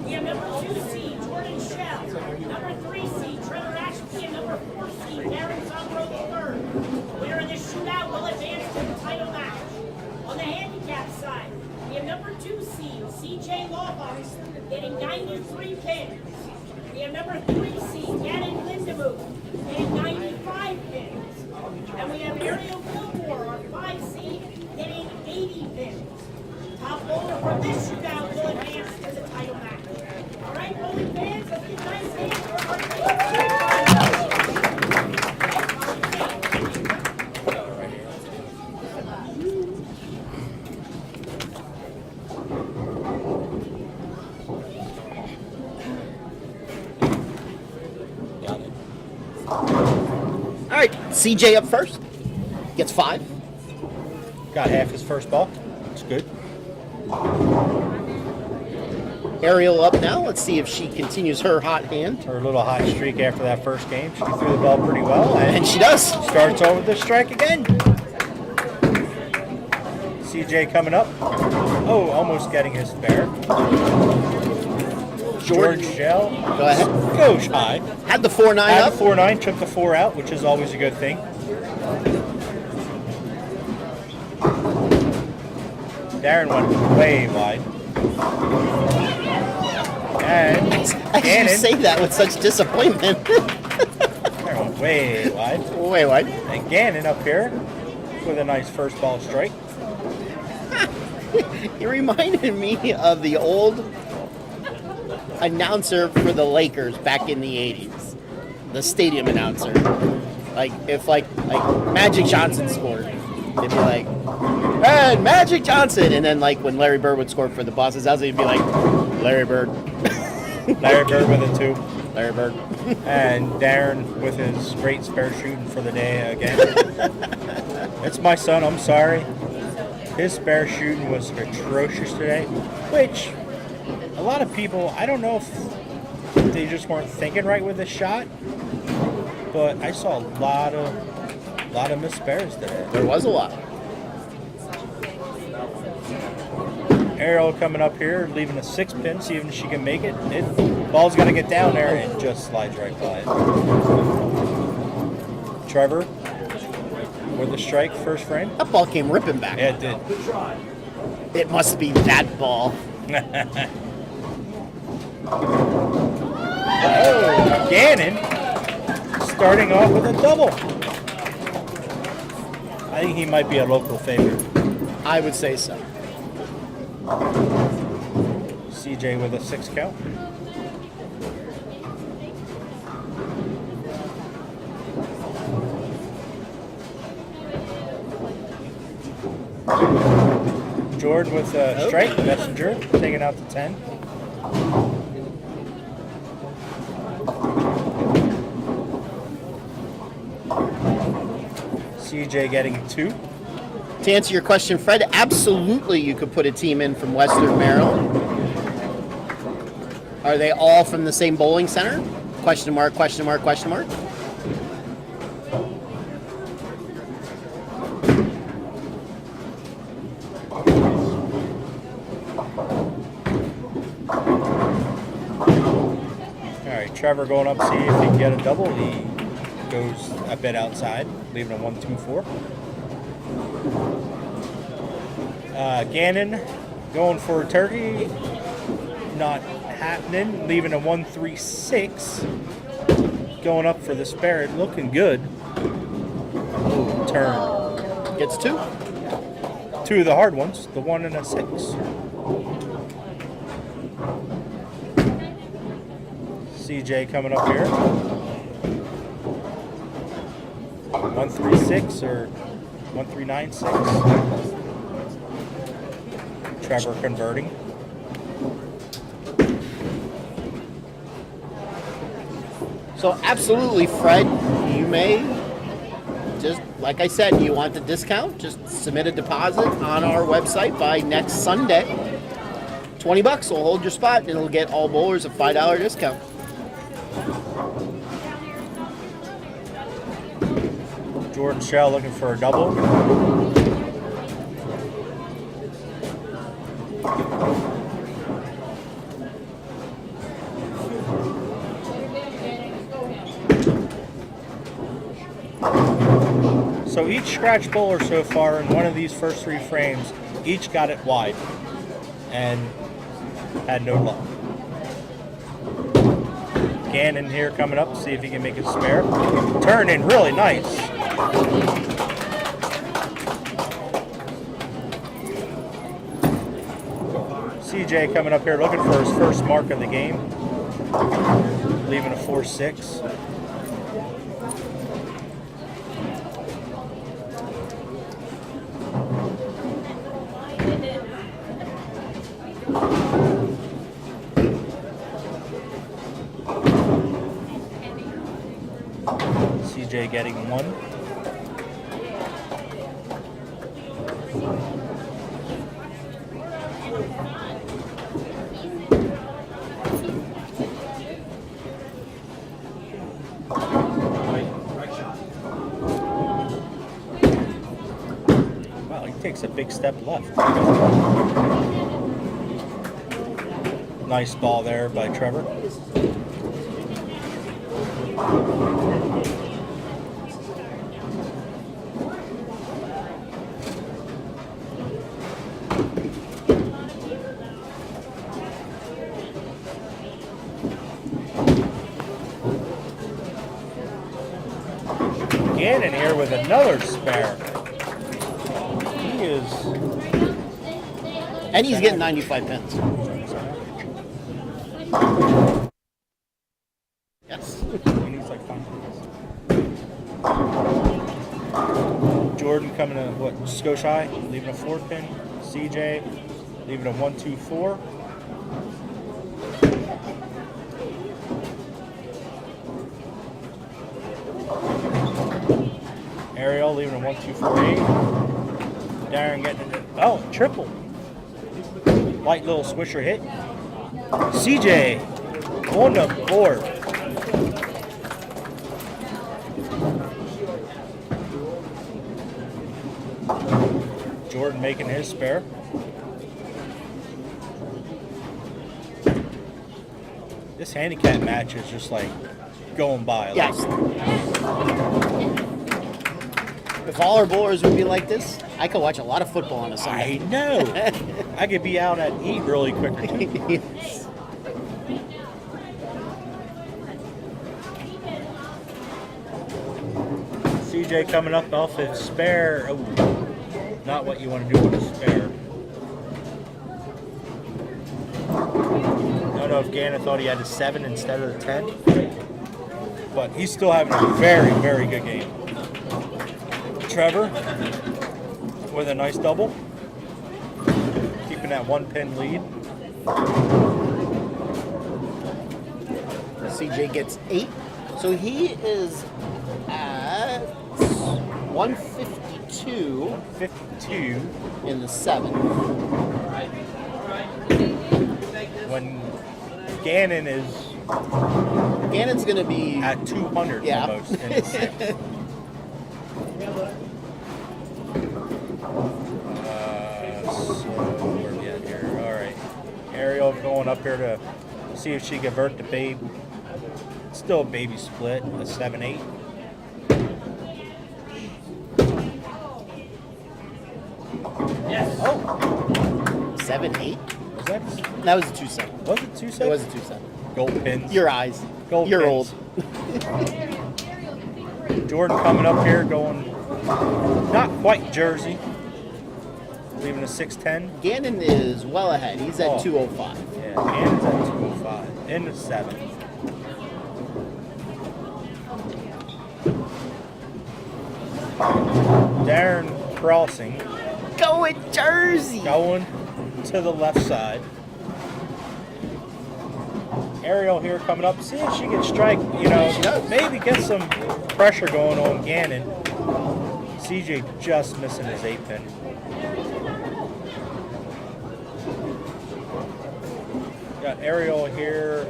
we have number 2 seed Jordan Shell, number 3 seed Trevor Ashby, and number 4 seed Darren Zongro III. Winner of this shootout will advance to the title match. On the handicap side, we have number 2 seed CJ Lawhawk getting 93 pins. We have number 3 seed Gavin Lindemuth getting 95 pins. And we have Ariel Gilmore, our 5 seed, getting 80 pins. Top bowler from this shootout will advance to the title match. All right, bowling fans, let's give nice hands for our CJ up first. Gets 5. Got half his first ball. It's good. Ariel up now. Let's see if she continues her hot hand. Her little hot streak after that first game. She threw the ball pretty well. And she does. Starts over the strike again. CJ coming up. Oh, almost getting his spare. George Shell. Go ahead. Goes high. Had the 4-9 Had up. the 4-9, took the 4 out, which is always a good thing. Darren went way wide. And As you Gannon. say that with such disappointment. Darren went way wide. Way wide. And Gannon up here with a nice first ball strike. It reminded me of the old announcer for the Lakers back in the 80s. The stadium announcer. Like, if like Magic Johnson scored, they'd be like, and Magic Johnson! And then like when Larry Bird would score for the Boston Celtics, he'd be like, Larry Bird. Larry Bird with a 2. Larry Bird. And Darren with his great spare shooting for the day again. It's my son, I'm sorry. His spare shooting was atrocious today, which a lot of people, I don't know if they just weren't thinking right with the shot, but I saw a lot of missed spares today. There was a lot. Ariel coming up here, leaving a 6-pin, see if she can make it. Ball's gonna get down there and just slides right by it. Trevor with the strike, first frame. That ball came ripping back. Yeah, it did. It must be that ball. Oh, Gannon starting off with a double. I think he might be a local favorite. I would say so. CJ with a 6 count. Jordan with a strike, messenger, taking out the 10. CJ getting 2. To answer your question, Fred, absolutely you could put a team in from Western Maryland. Are they all from the same bowling center? Question mark, question mark, question mark. Alright, Trevor going up, see if he can get a double. He goes a bit outside, leaving a 1-2-4. Gannon going for a turkey, not happening, leaving a 1-3-6. Going up for the spare, looking good. Ooh, turn. Gets 2. 2 of the hard ones, the 1 and a 6. CJ coming up here. 1-3-6 or 1-3-9-6. Trevor converting. So absolutely, Fred, you may just, like I said, you want the discount, just submit a deposit on our website by next Sunday. $20 will hold your spot and it'll get all bowlers a $5 discount. Jordan Shell looking for a double. So each scratch bowler so far in one of these first 3 frames, each got it wide and had no luck. Gannon here coming up, see if he can make it spare. Turn in really nice. CJ coming up here looking for his first mark of the game. Leaving a 4-6. CJ getting 1. takes a big step left. Nice ball there by Trevor. Gannon here with another spare. He is. And he's getting 95 pins. Yes. He needs like 5 pins. Jordan coming to what? Just go shy, leaving a 4 pin. CJ leaving a 1, 2, 4. Ariel leaving a 1, 2, 4, 8. Darren getting it. Oh, triple. Light little swisher hit. CJ on the board. Jordan making his spare. This handicap match is just like going by. Yes. If all our bowlers would be like this, I could watch a lot of football on a Sunday. I know. I could be out at eat really quickly. Yes. CJ coming up off his spare. Oh, not what you want to do with a spare. I don't know if Gannon thought he had a 7 instead of a 10. But he's still having a very, very good game. Trevor with a nice double. Keeping that 1 pin lead. CJ gets 8. So he is at 152 52 in the 7. when Gannon is Gannon's going to be at 200 Yeah. almost in the 6th. So where are we at here? All right, Ariel going up here to see if she can convert the babe. It's still a baby split, a 7-8. Yes. Oh, 7-8. was that? That was a 2-7. Was it 2-7? It was a 2-7. Gold pins. Your eyes. Gold You're pins. old. Jordan coming up here, going not quite Jersey, leaving a 6-10. Gannon is well ahead. He's at Oh. 205. Yeah, Gannon's at 205 in the 7. Darren crossing, Going Jersey. going to the left side. Ariel here coming up, see if she can strike, you know, maybe get some pressure going on Gannon. CJ just missing his 8-pin. Got Ariel here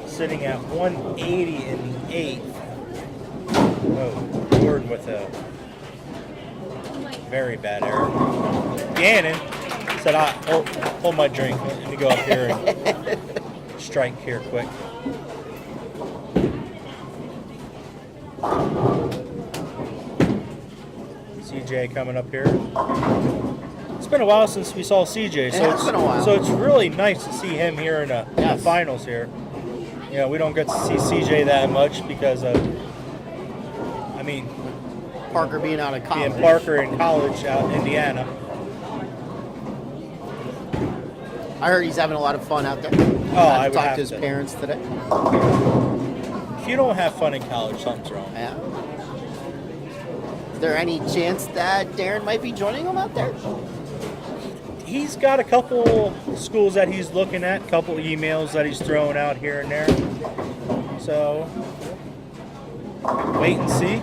sitting at 180 in the 8th. Oh, Jordan with a very bad error. Gannon said, hold my drink. Let me go up here and strike here quick. CJ coming up here. It's been a while since we saw CJ, so It's been a while. so it's really nice to see him here in the Yes. finals here. You know, we don't get to see CJ that much because of, I mean, Parker being out of college. being Parker in college out in Indiana. I heard he's having a lot of fun out there. I would talked have to his to. parents today. If you don't have fun in college, something's wrong. Yeah. Is there any chance that Darren might be joining him out there? He's got a couple schools that he's looking at, a couple emails that he's throwing out here and there. So, wait and see.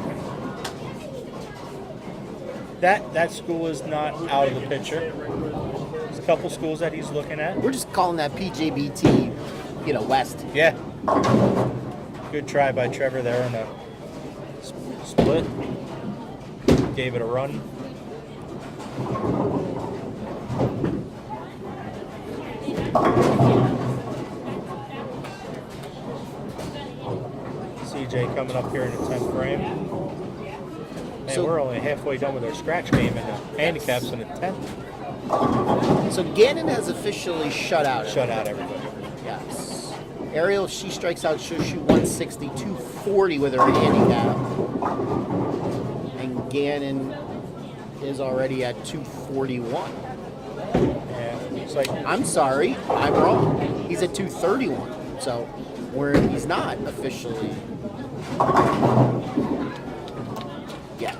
That school is not out of the picture. There's a couple schools that he's looking at. We're just calling that PJBT, West. Yeah. Good try by Trevor there on a split. Gave it a run. CJ coming up here in the 10th frame. Man, So- we're only halfway done with our scratch game and the handicaps in the 10th. So Gannon has officially shut out. Shut out everybody. Yes. Ariel, if she strikes out, she'll shoot 160, 240 with her handicap. And Gannon is already at 241. Yeah, it's like I'm sorry, I'm wrong. He's at 231. So where he's not officially. Yeah.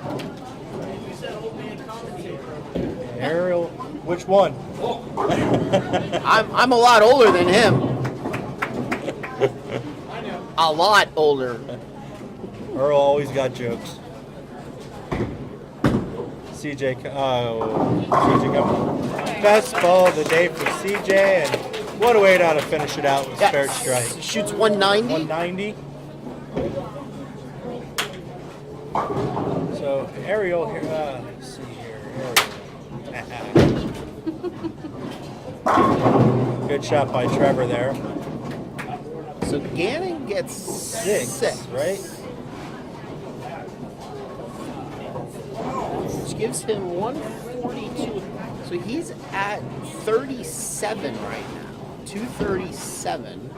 Ariel, which one? I'm a lot older than him. A lot older. Earl always got jokes. CJ coming. Best ball of the day for CJ, and what a way to finish it out with fair strike. Shoots 190. 190. So Ariel here. Let's see here. Ariel. Good shot by Trevor there. So Gannon gets six. Right? Which gives him 142. So he's at 37 right now. 237.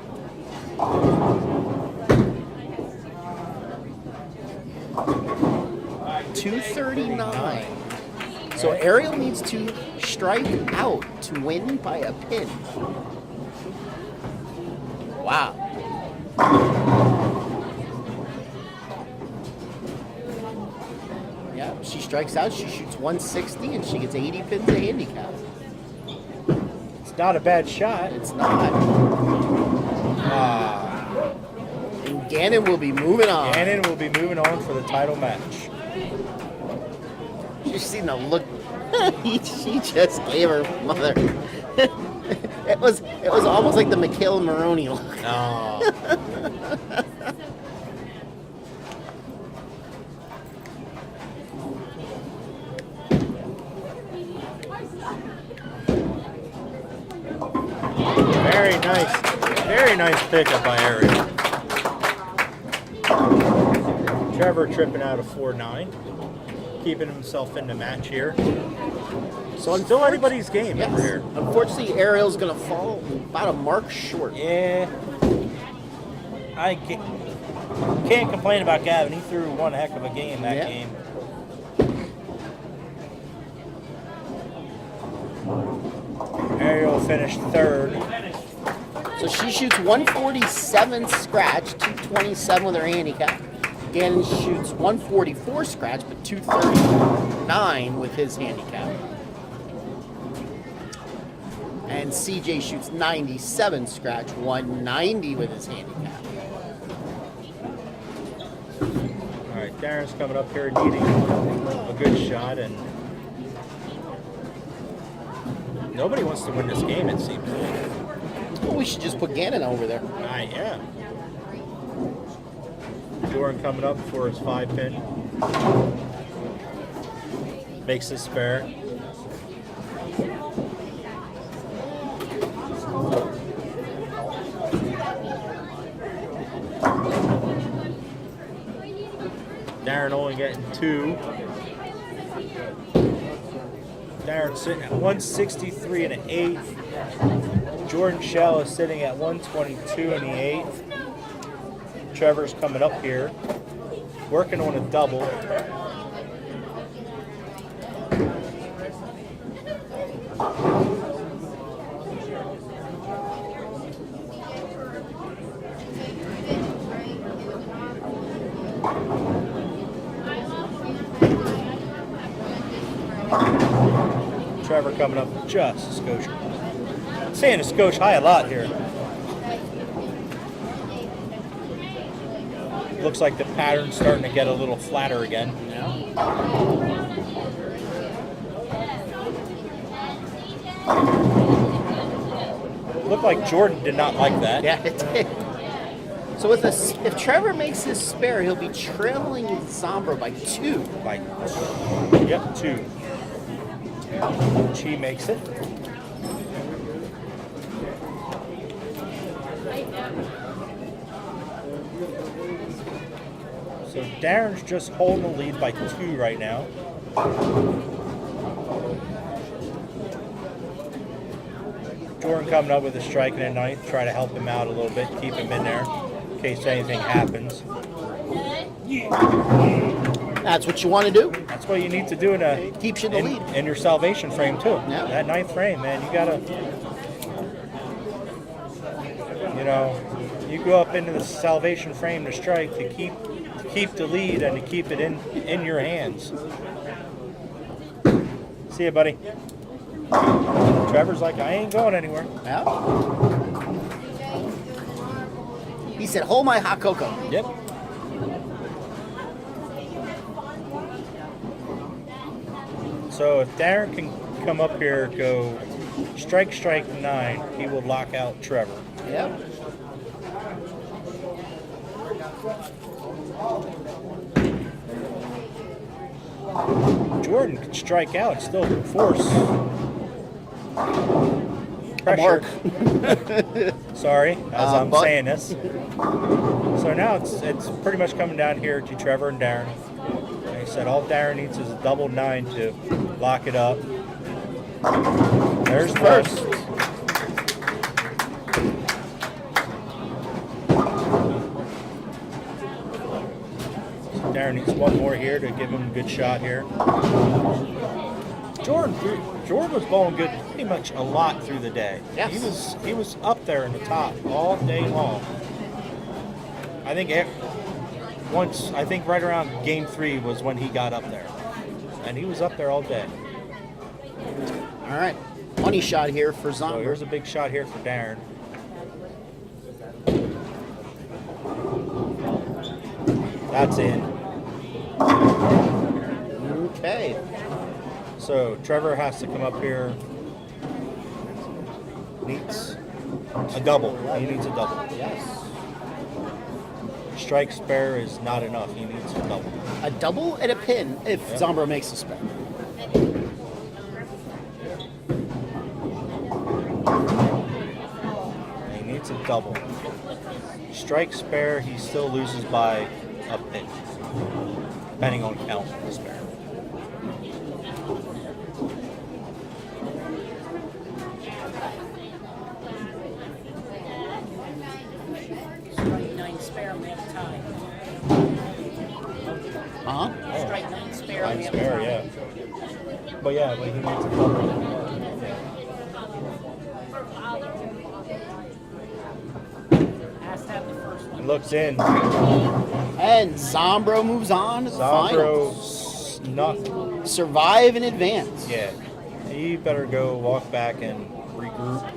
$239. So Ariel needs to strike out to win by a pin. Wow. Yeah, she strikes out, she shoots 160, and she gets 80 pins a handicap. It's not a bad shot. It's not. And Gannon will be moving on. Gannon will be moving on for the title match. She's seen the look she just gave her mother. It was almost like the Michaela Maroney look. Oh. Very nice pickup by Ariel. Trevor tripping out of 4-9, keeping himself in the match here. So Still anybody's game over here. Unfortunately, Ariel's going to fall about a mark short. Yeah. I can't complain about Gavin. He threw one heck of a game that game. Ariel finished third. So she shoots 147 scratch, 227 with her handicap. Gannon shoots 144 scratch, but 239 with his handicap. And CJ shoots 97 scratch, 190 with his handicap. All right, Darren's coming up here needing a good shot, and nobody wants to win this game, it seems. Well, we should just put Gannon over there. Yeah. Jordan coming up for his 5-pin. Makes his spare. Darren only getting 2. Darren sitting at 163 and an 8th. Jordan Shell is sitting at 122 and the 8th. Trevor's coming up here, working on a double. Trevor coming up just a skosh. I'm saying a skosh high a lot here. Looks like the pattern's starting to get a little flatter again. Looked like Jordan did not like that. Yeah, it did. So if Trevor makes his spare, he'll be trailing Zombro by 2. Yep, 2. She makes it. So Darren's just holding the lead by 2 right now. Jordan coming up with a strike in the ninth, try to help him out a little bit, keep him in there in case anything happens. That's what you want to do. That's what you need to do Keeps you in the lead. in your salvation frame too. Yeah. That 9th frame, man, you gotta, you go up into the salvation frame to strike to keep the lead and to keep it in your hands. See ya, buddy. Trevor's like, I ain't going anywhere. Yeah. He said, hold my hot cocoa. Yep. So if Darren can come up here, go strike 9, he will lock out Trevor. Yep. Jordan can strike out, still force pressure. Sorry, as I'm saying this. So now it's pretty much coming down here to Trevor and Darren. Like I said, all Darren needs is a double 9 to lock it up. There's first. Darren needs one more here to give him a good shot here. Jordan was bowling good pretty much a lot through the day. Yes. He was up there in the top all day long. I think right around game 3 was when he got up there. And he was up there all day. All right. Money shot here for So Zombie. here's a big shot here for Darren. That's in. Okay. So Trevor has to come up here. Needs a double. He needs a double. Yes. Strike spare is not enough. He needs a double. A double and a pin if Zombro makes a spare. He needs a double. Strike spare, he still loses by a pin, depending on count of the spare. Strike 9 spare, we have a tie. Uh-huh. Strike 9 spare, we Nine have a spare, tie. yeah. But he needs a double. Has to have the first one. It looks in. And Zombro moves on to the Zombro finals. snuck. Survive in advance. Yeah. He better go walk back and regroup.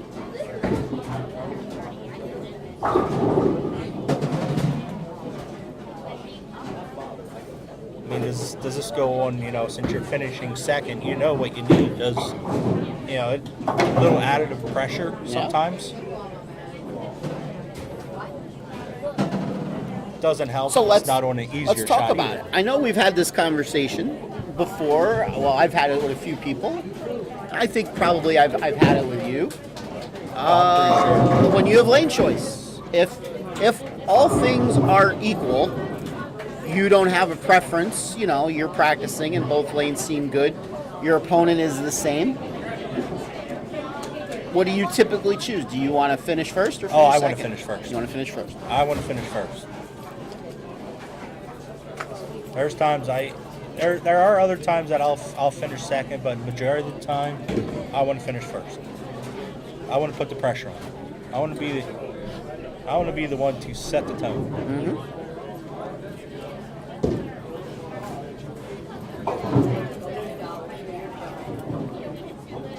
I mean, does this go on, since you're finishing second, you know what you need. Does, a little additive pressure sometimes. Doesn't help. So it's not on an easier let's talk shot about either. it. I know we've had this conversation before. Well, I've had it with a few people. I think probably I've had it with you. When you have lane choice, if all things are equal, you don't have a preference. You're practicing and both lanes seem good. Your opponent is the same. What do you typically choose? Do you want to finish first or finish I second? want to finish first. You want to finish first. I want to finish first. There's times there are other times that I'll finish second, but majority of the time I want to finish first. I want to put the pressure on. I want to be the one to set the tone. Mm-hmm.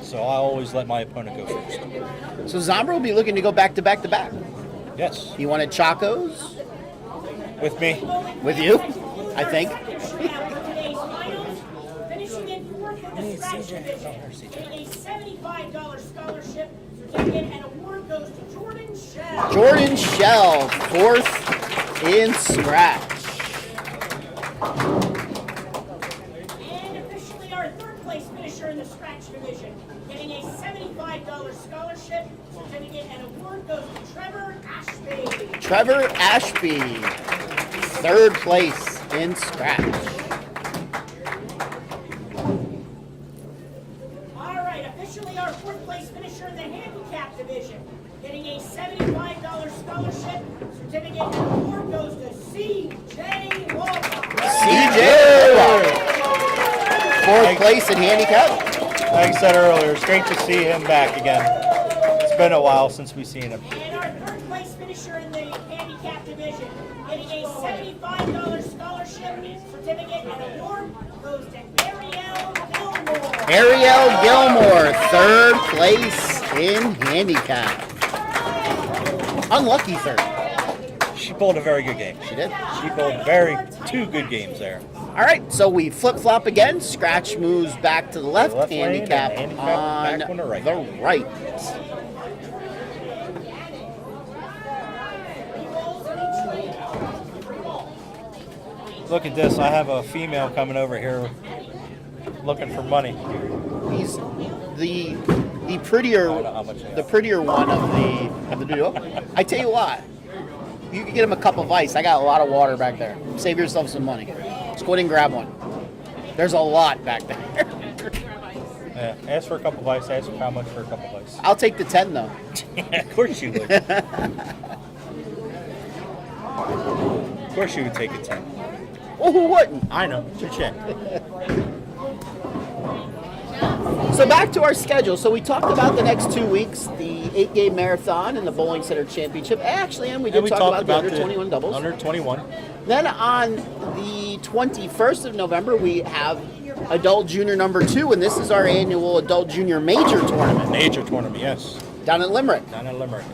So I always let my opponent go first. So Zombro will be looking to go back to back to back. Yes, He wanted Chacos with me. with you, I think. Finishing out today's finals, finishing in fourth in the scratch division, getting a $75 scholarship certificate and award goes to Jordan Shell. Jordan Shell, fourth in scratch. And officially our third place finisher in the scratch division. $75 scholarship, certificate, and award goes to Trevor Ashby. Trevor Ashby, third place in scratch. All right, officially our fourth place finisher in the handicap division, getting a $75 scholarship, certificate, and award goes to C.J. Walker. CJ, fourth place in handicap. Like I said earlier, it's great to see him back again. It's been a while since we've seen him. And our third place finisher in the handicap division, getting a $75 scholarship, certificate, and award goes to Ariel Gilmore. Ariel Gilmore, third place in handicap. Unlucky third. She bowled a very good game. She did. She bowled two good games there. All right, so we flip-flop again. Scratch moves back to the left, Left lane, handicap, and handicap on back on the right. the right. Look at this. I have a female coming over here looking for money. He's the prettier I don't know how much it is. the prettier one of the duo. I tell you what, you can get him a cup of ice. I got a lot of water back there. Save yourself some money. Just go ahead and grab one. There's a lot back there. Yeah, ask for a cup of ice. Ask for how much for a cup of ice. I'll take the 10 though. Of course you would. Of course you would take a 10. Well, who wouldn't? I know. It's your check. So back to our schedule. So we talked about the next 2 weeks, the 8-game marathon and the Bowling Center Championship. Actually, and we did talk about the under 21 doubles. Under 21. Then on the 21st of November, we have Adult Junior number 2, and this is our annual Adult Junior Major Tournament Major tournament, yes. down in Limerick. Down in Limerick.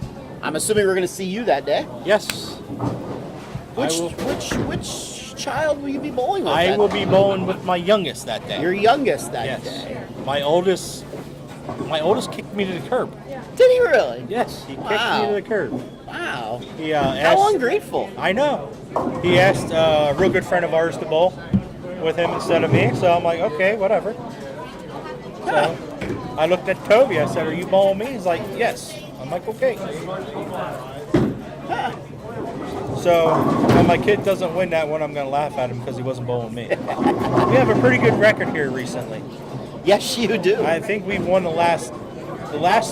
I'm assuming we're going to see you that day. Yes. Which child will you be bowling with? I that will day? be bowling with my youngest that day. Your youngest that Yes. day. My oldest kicked me to the curb. Did he really? Yes, he kicked Wow. me to the curb. Wow. He How asked, ungrateful. I know. He asked a real good friend of ours to bowl with him instead of me, so I'm like, okay, whatever. So I looked at Toby. I said, "Are you bowling me?" He's like, "Yes." I'm like, "Okay." So when my kid doesn't win that one, I'm going to laugh at him because he wasn't bowling me. We have a pretty good record here recently. Yes, you do. I think we've won the last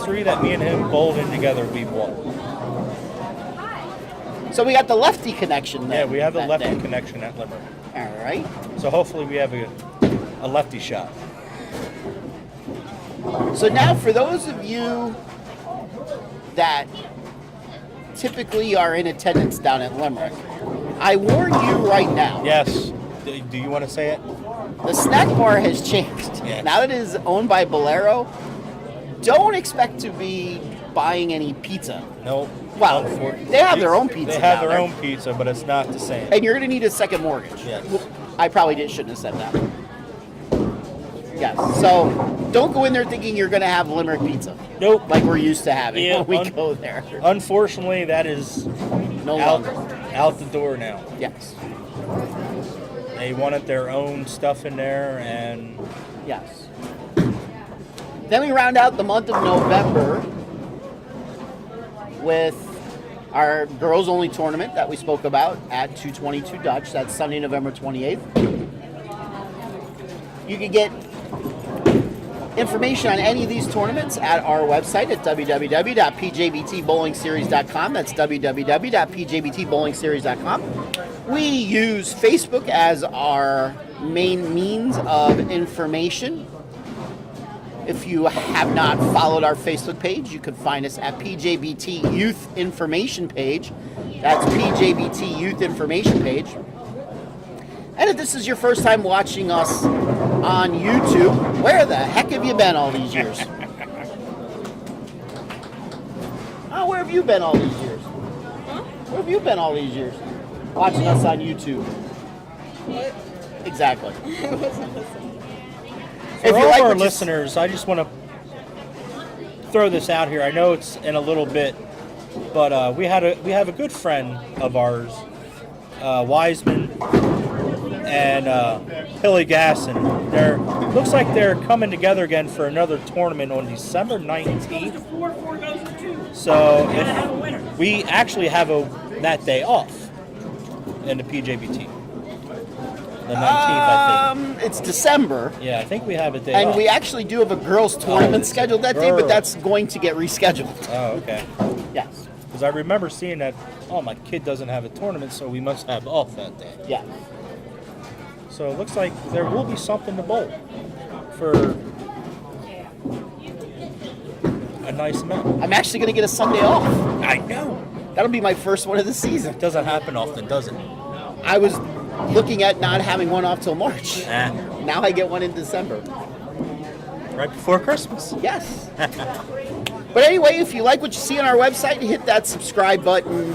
3 that me and him bowled in together. We've won. So we got the lefty connection there. Yeah, we have a that lefty day. connection at Limerick. All right. So hopefully we have a lefty shot. So now for those of you that typically are in attendance down at Limerick, I warn you right now, Yes. Do you want to say it? the snack bar has changed. Yes. Now that it is owned by Bolero, don't expect to be buying any pizza. No. Wow. They have their own pizza They have down their there. own pizza, but it's not the same. And you're going to need a second mortgage. Yes. I probably shouldn't have said that. Yes. So don't go in there thinking you're going to have Limerick pizza Nope. like we're used to having Yeah, when we go there. Unfortunately, that is No out, longer. out the door now. Yes. They wanted their own stuff in there, and Yes. Then we round out the month of November with our girls only tournament that we spoke about at 222 Dutch. That's Sunday, November 28th. You can get information on any of these tournaments at our website at www.pjbtbowlingseries.com. That's www.pjbtbowlingseries.com. We use Facebook as our main means of information. If you have not followed our Facebook page, you can find us at PJBT Youth Information Page. That's PJBT Youth Information Page. And if this is your first time watching us on YouTube, where the heck have you been all these years? Oh, where have you been all these years? Where have you been all these years? Watching us on YouTube. Exactly. for all like our what you- listeners, I just want to throw this out here. I know it's in a little bit, but we have a good friend of ours, Wiseman and Hilly Gasson. Looks like they're coming together again for another tournament on December Goes to 19th. 4, 4 goes to 2. So Gotta have a winner. if we actually have that day off in the PJBT. The 19th, I think. It's December, Yeah, I think we have a day and off. we actually do have a girls' tournament it's a scheduled that day, but girls'. that's going to get rescheduled. Oh, okay. Yes. Because I remember seeing that, oh, my kid doesn't have a tournament, so we must have off that day. Yeah. So it looks like there will be something to bowl for a nice amount. I'm actually going to get a Sunday off. I know. That'll be my first one of the season. It doesn't happen often, does it? I was looking at not having one off till March. Eh, Now I get one in December. right before Christmas. Yes. But anyway, if you like what you see on our website, hit that subscribe button.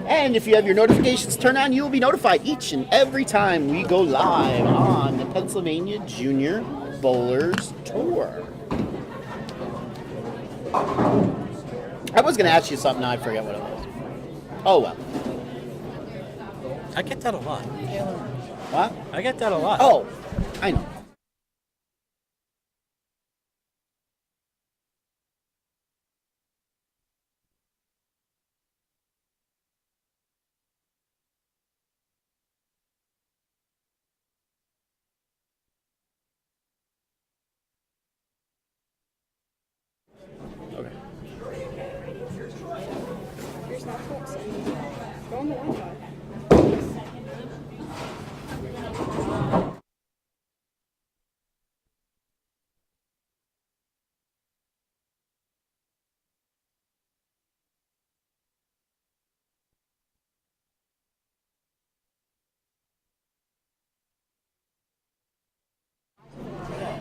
And if you have your notifications turned on, you will be notified each and every time we go live on the Pennsylvania Junior Bowlers Tour. I was going to ask you something, now I forget what it was. Oh, well. I get that a lot. What? I get that a lot. Oh, I know.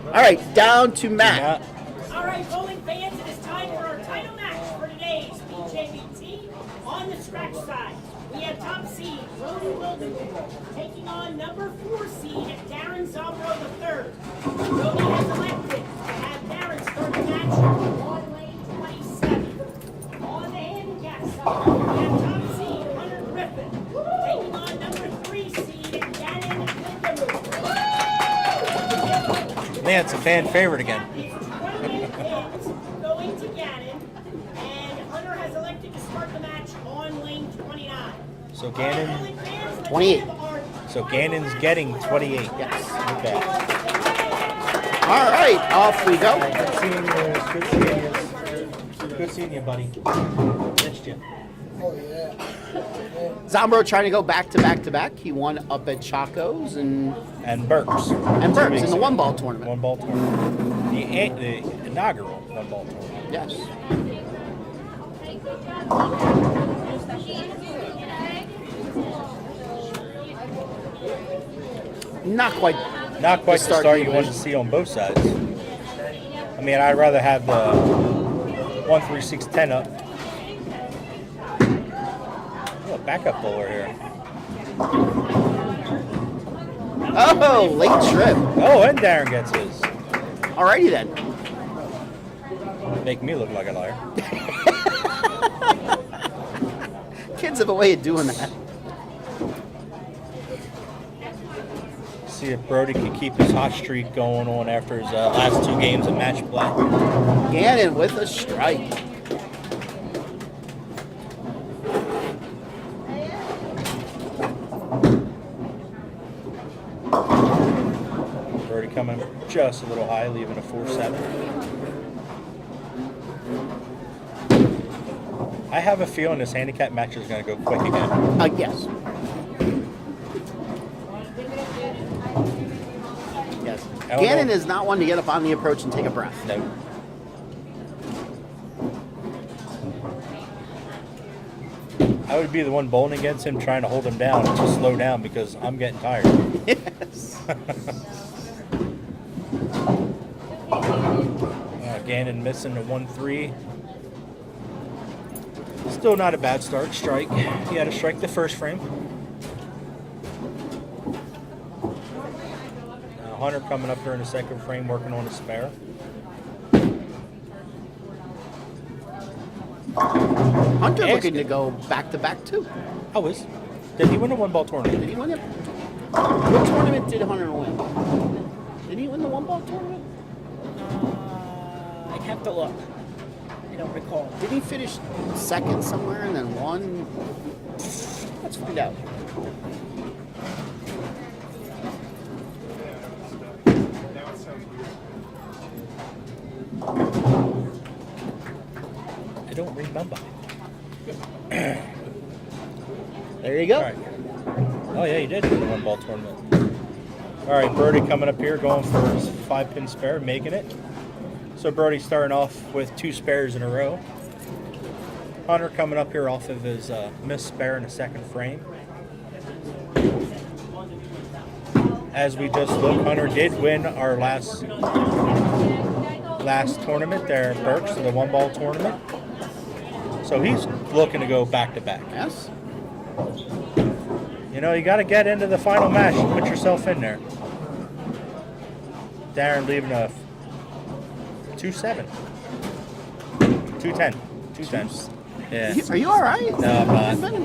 All right, down to Matt. All right, bowling fans, it is time for our title match for today's PJBT. On the scratch side, we have top seed Gavin Lindemuth taking on number 4 seed Darren Zombro III. Brody has elected to have Darren start the match on lane 27. On the handicap side, we have top seed Hunter Griffin taking on number 3 seed Gavin Lindemuth. Man, it's a fan favorite again. It's 20-minute pins going to Gannon, and Hunter has elected to start the match on lane 29. So Gannon, 28. so Gannon's getting 28. Yes. Okay. All right, off we go. Good seeing you. Good seeing you. Good seeing you, buddy. Missed you. Oh, yeah. Zombro trying to go back to back to back. He won up at Chaco's and Burks. Burks in the one-ball tournament. One ball tournament. The inaugural one ball tournament. Yes. Not quite. Not quite the start start you you want to see on both sides. I mean, I'd rather have the 1, 3, 6, 10 up. Oh, backup bowler here. Oh, late trip. Oh, and Darren gets his. Alrighty then. Make me look like a liar. Kids have a way of doing that. See if Brody can keep his hot streak going on after his last 2 games of match play. Gannon with a strike. Brody coming just a little high, leaving a 4-7. I have a feeling this handicap match is going to go quick again. Yes. Yes. don't Gannon know. is not one to get up on the approach and take a breath. No. I would be the one bowling against him, trying to hold him down to slow down because I'm getting tired. Yes. Gannon missing a 1-3. Still not a bad start. Strike. He had a strike the first frame. Now Hunter coming up here in the second frame, working on a spare. Hunter Ask looking it. to go back to back too. How is? Did he win a one-ball tournament? Did he win it? What tournament did Hunter win? Did he win the one ball tournament? I'd have to look. I don't recall. Did he finish second somewhere and then won? Let's find out. I don't remember. There you go. All right. Oh yeah, he did win the one ball tournament. All right, Brody coming up here, going for his 5-pin spare, making it. So Brody starting off with 2 spares in a row. Hunter coming up here off of his missed spare in the second frame. As we just looked, Hunter did win our last tournament there at Berks, the one ball tournament. So he's looking to go back to back. Yes. You know, you got to get into the final match. Put yourself in there. Darren leaving a 2-7. 2-10. 2-10. Yeah. Are you all right? No, I'm not. The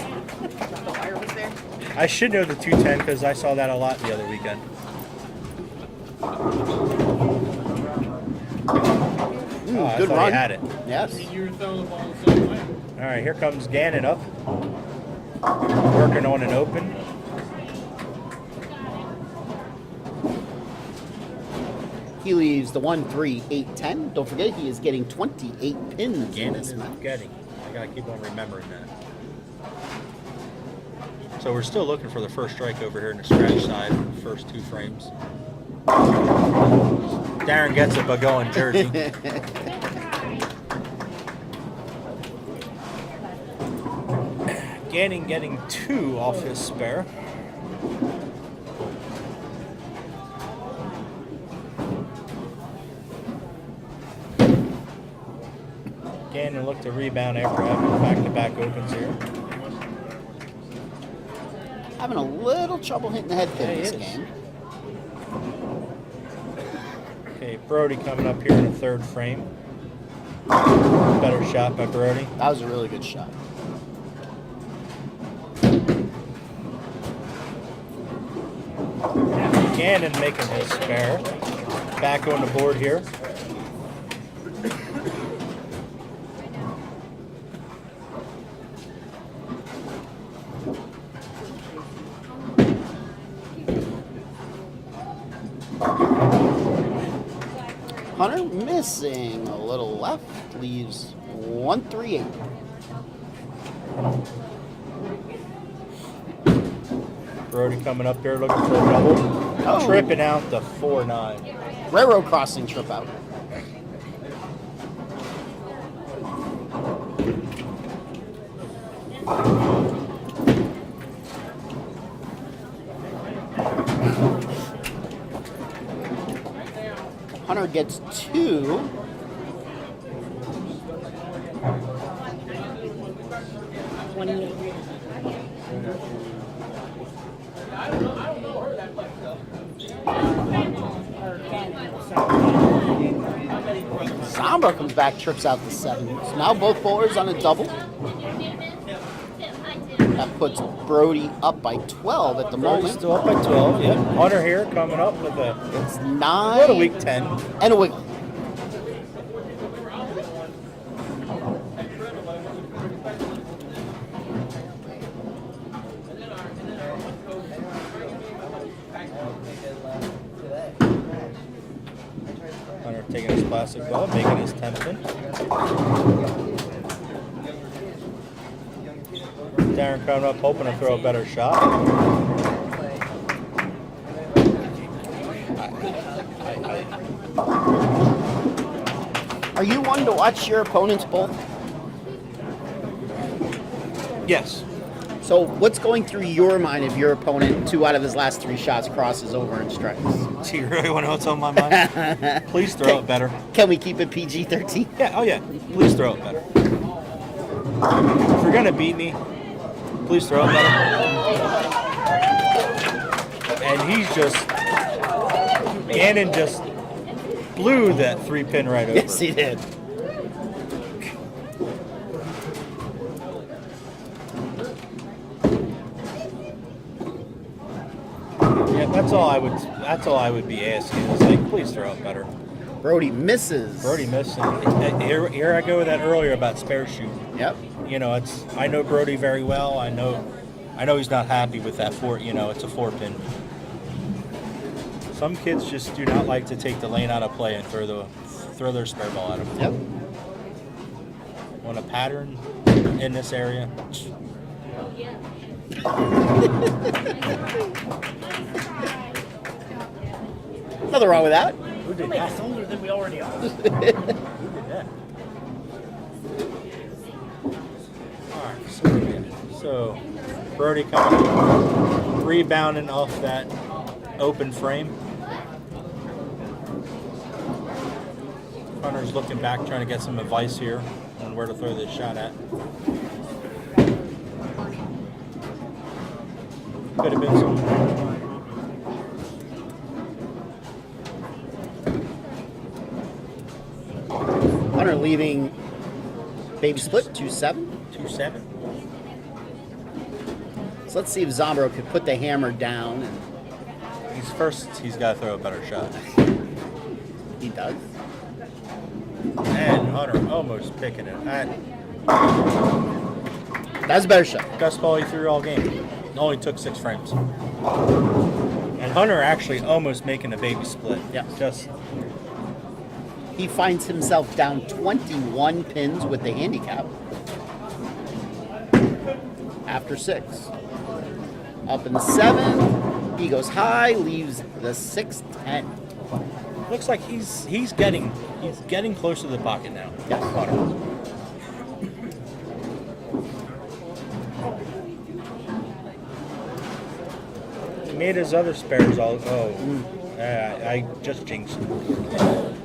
wire was there. I should know the 210 because I saw that a lot the other weekend. Oh, I Good thought run. he had it. Yes. You were throwing the ball the same way. All right, here comes Gannon up. Working on an open. He leaves the 1, 3, 8, 10. Don't forget, he is getting 28 pins. in Gannon this is match. getting. I got to keep on remembering that. So we're still looking for the first strike over here in the scratch side, first 2 frames. Darren gets it by going Jersey. Gannon getting 2 off his spare. Gannon looked to rebound after having back-to-back opens here. Having a little trouble hitting the head pin Yeah, he this is. game. Okay, Brody coming up here in the 3rd frame. Better shot by Brody. That was a really good shot. Gannon making his spare. Back on the board here. Hunter missing a little left. Leaves 1, 3, 8. Brody coming up here looking for a double. Oh. Tripping out the 4-9. Railroad crossing trip out. Hunter gets 2. Sombra comes back, trips out the 7. So now both bowlers on a double. That puts Brody up by 12 at the Brody's moment. still up by 12. Yep. Hunter here coming up with a It's 9. what a week 10. And a wiggle. Hunter taking his plastic ball, making his 10 pin. Darren coming up, hoping to throw a better shot. Are you one to watch your opponents both? Yes. So what's going through your mind if your opponent, 2 out of his last 3 shots, crosses over and strikes? Do you really want to know what's on my mind? Please throw it better. Can we keep it PG-13? Yeah, oh yeah. Please throw it better. If you're gonna beat me, please throw it better. And he's just Gannon just blew that 3-pin right over. Yes, he did. Yeah, That's all I would be asking. Is like, please throw it better. Brody misses. Brody missed. And here I go with that earlier about spare shoot. Yep. You know, I know Brody very well. I know he's not happy with that 4. You know, it's a 4-pin. Some kids just do not like to take the lane out of play and throw their spare ball at them. Yep. On a pattern in this area. Nothing wrong with that. Who did Make that? us older than we already are. Who did that? Alright, so Brody coming rebounding off that open frame. Hunter's looking back, trying to get some advice here on where to throw this shot at. Could have been some. Hunter leaving baby split 2-7. 2-7. So let's see if Zombro could put the hammer down. He's got to throw a better shot. He does. And Hunter almost picking it. That's a better shot. Best ball he threw all game. It only took 6 frames. And Hunter actually almost making a baby split. Yeah. Just He finds himself down 21 pins with the handicap after 6. Up in the 7. He goes high, leaves the 6-10. looks like he's getting close to the pocket now. Yes. Hunter. He made his other spares all. Oh, I just jinxed him.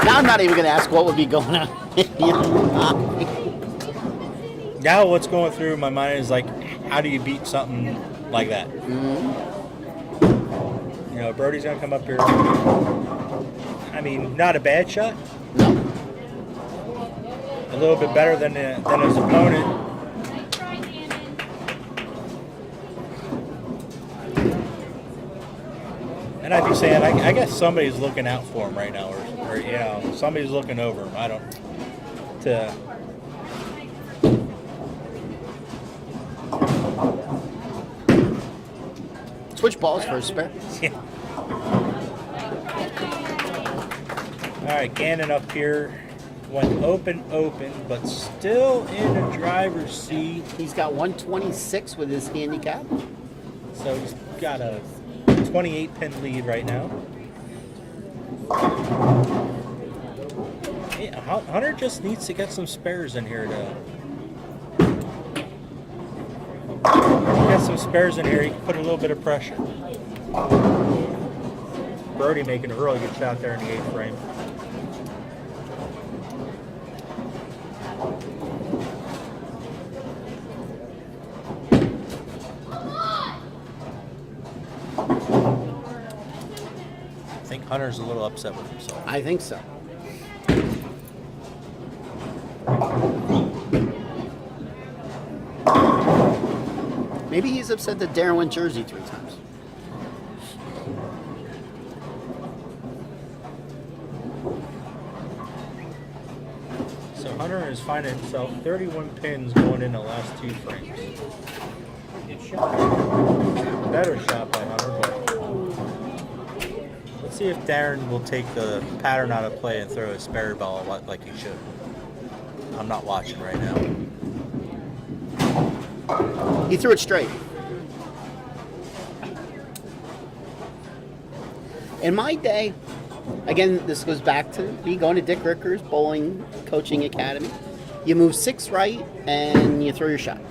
Now I'm not even going to ask what would be going on. Now what's going through my mind is like, how do you beat something like that? You know, Brody's gonna come up here. I mean, not a bad shot. No. A little bit better than his opponent. And I'd be saying, I guess somebody's looking out for him right now, or you know, somebody's looking over him. I don't. To Switch balls for a spare. yeah. All right, Gannon up here. Went open, but still in a driver's seat. He's got 126 with his handicap. So he's got a 28-pin lead right now. Yeah, Hunter just needs to get some spares in here to get some spares in here. He can put a little bit of pressure. Brody making a really good shot there in the 8th frame. I think Hunter's a little upset with himself. I think so. Maybe he's upset that Darren went Jersey 3 times. So Hunter is finding himself 31 pins going in the last 2 frames. Good shot. Better shot by Hunter, but let's see if Darren will take the pattern out of play and throw a spare ball like he should. I'm not watching right now. He threw it straight. In my day, again, this goes back to me going to Dick Ricker's bowling coaching academy. You move 6 right and you throw your shot.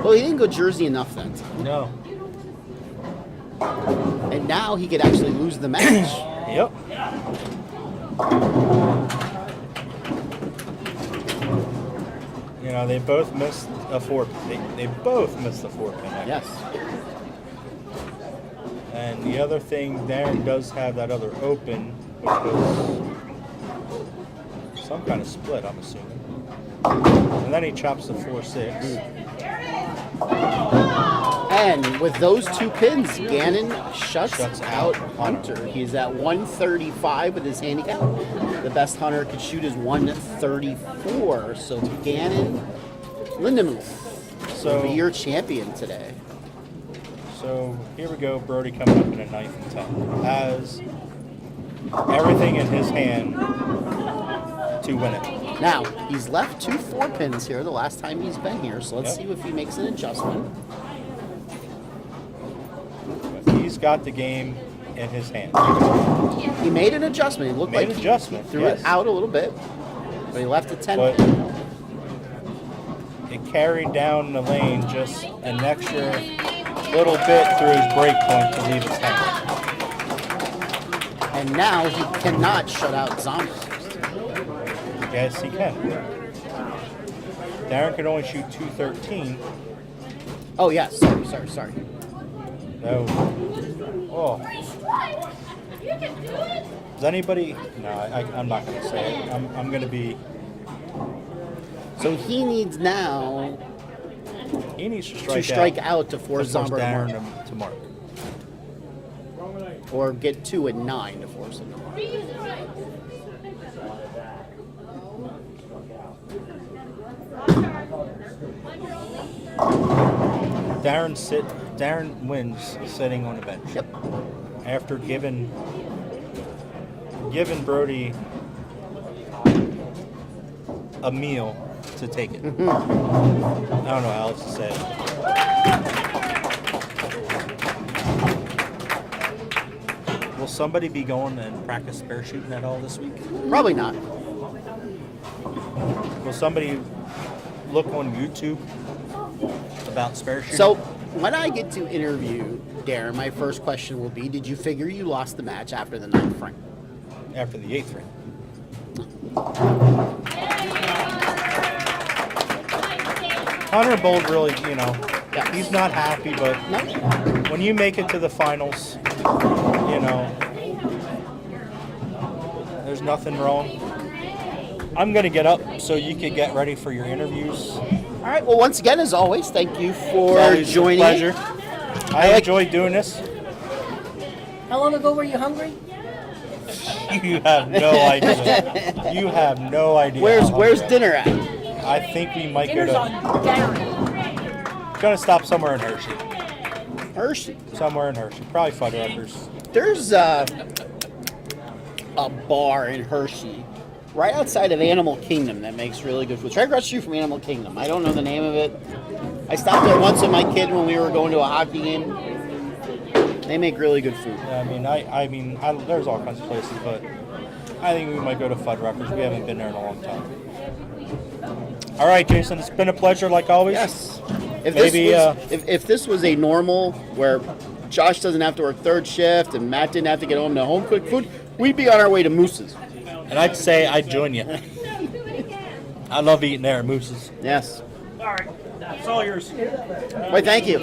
Well, he didn't go Jersey enough then. No. And now he could actually lose the match. Yep. You know, they both missed a four. They both missed the 4-pin. Yes. And the other thing, Darren does have that other open, which was some kind of split, I'm assuming. And then he chops the 4-6. And with those 2 pins, Gannon shuts out out Hunter. He's at 135 with his handicap. The best Hunter could shoot is 134. So Gavin Lindemuth will be your champion today. So here we go, Brody coming up in a 9th and 10th. Has everything in his hand to win it. Now, he's left 2 4-pins here the last time he's been here, so let's see if he makes an adjustment. But he's got the game in his hand. He made an adjustment. It looked Made like an adjustment, he threw yes. it out a little bit, but he left a 10 But pin. it carried down the lane just an extra little bit through his break point to leave his hand. And now he cannot shut out Zombie. Yes, he can. Darren can only shoot 213. Oh, yeah. Sorry. No. Oh. You can do it. Does anybody? No, I'm not going to say it. I'm going to be. So he needs now He needs to to strike out to force Zombie Darren to mark. to mark. Or get 2 and 9 to force him to mark. Darren wins sitting on the bench. Yep. After giving Brody a meal to take it. I don't know how else to say it. Will somebody be going and practice spare shooting at all this week? Probably not. Will somebody look on YouTube about spare shooting? So when I get to interview Darren, my first question will be, did you figure you lost the match after the 9th frame? After the 8th ring. Hunter Bold really, Yeah. he's not happy, but No? when you make it to the finals, there's nothing wrong. I'm going to get up so you can get ready for your interviews. All right. Well, once again, as always, thank you for Always a joining pleasure. me. I enjoy doing this. How long ago were you hungry? You have no idea. You have no idea. Where's dinner at? I think we might Dinner's go on to. Darren. Gonna stop somewhere in Hershey. Hershey. Somewhere in Hershey. Probably Fuddruckers. There's a bar in Hershey right outside of Animal Kingdom that makes really good food. It's right across the street from Animal Kingdom. I don't know the name of it. I stopped there once with my kid when we were going to a hockey game. They make really good food. Yeah, I mean, there's all kinds of places, but I think we might go to Fuddruckers. We haven't been there in a long time. All right, Jason, it's been a pleasure, like always. Yes. If Maybe, if this was a normal where Josh doesn't have to work third shift and Matt didn't have to get home to home cooked food, we'd be on our way to Moose's. And I'd say I'd join you. I love eating there at Moose's. Yes. All right, it's all yours. Why, thank you.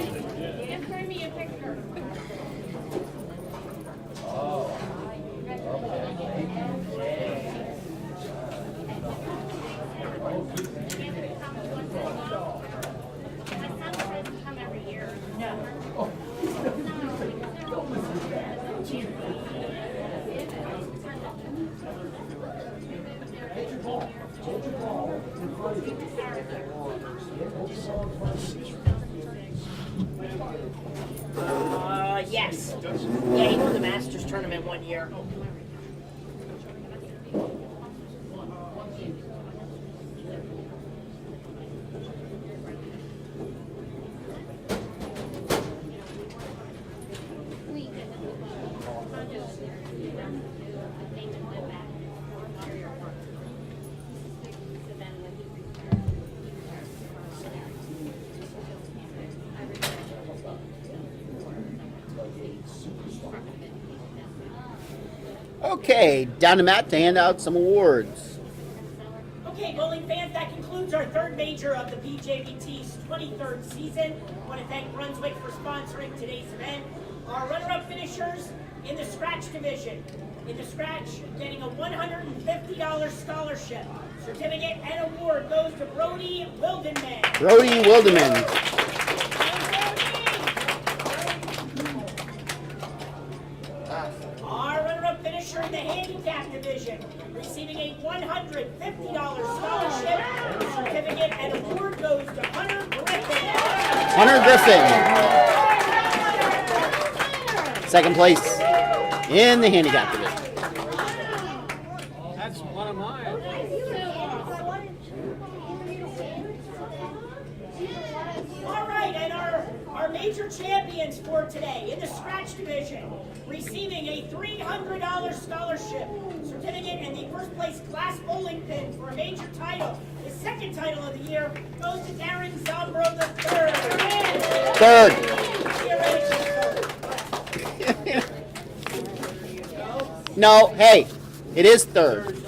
Yes. Yeah, he won the Masters tournament one year. Okay, down to Matt to hand out some awards. Okay, bowling fans, that concludes our third major of the PJBT's 23rd season. I want to thank Brunswick for sponsoring today's event. Our runner-up finishers in the scratch division. In the scratch, getting a $150 scholarship. Certificate and award goes to Brody Wildenman. Brody Wildeman. Our runner-up finisher in the handicap division, receiving a $150 scholarship. Certificate and award goes to Hunter Griffin. Hunter Griffin. Second place in the handicap division. That's one of mine. All right, and our major champions for today in the scratch division, receiving a $300 scholarship, certificate, and the first place glass bowling pin for a major title. The second title of the year goes to Darren Zombro Third. No, hey, it is third.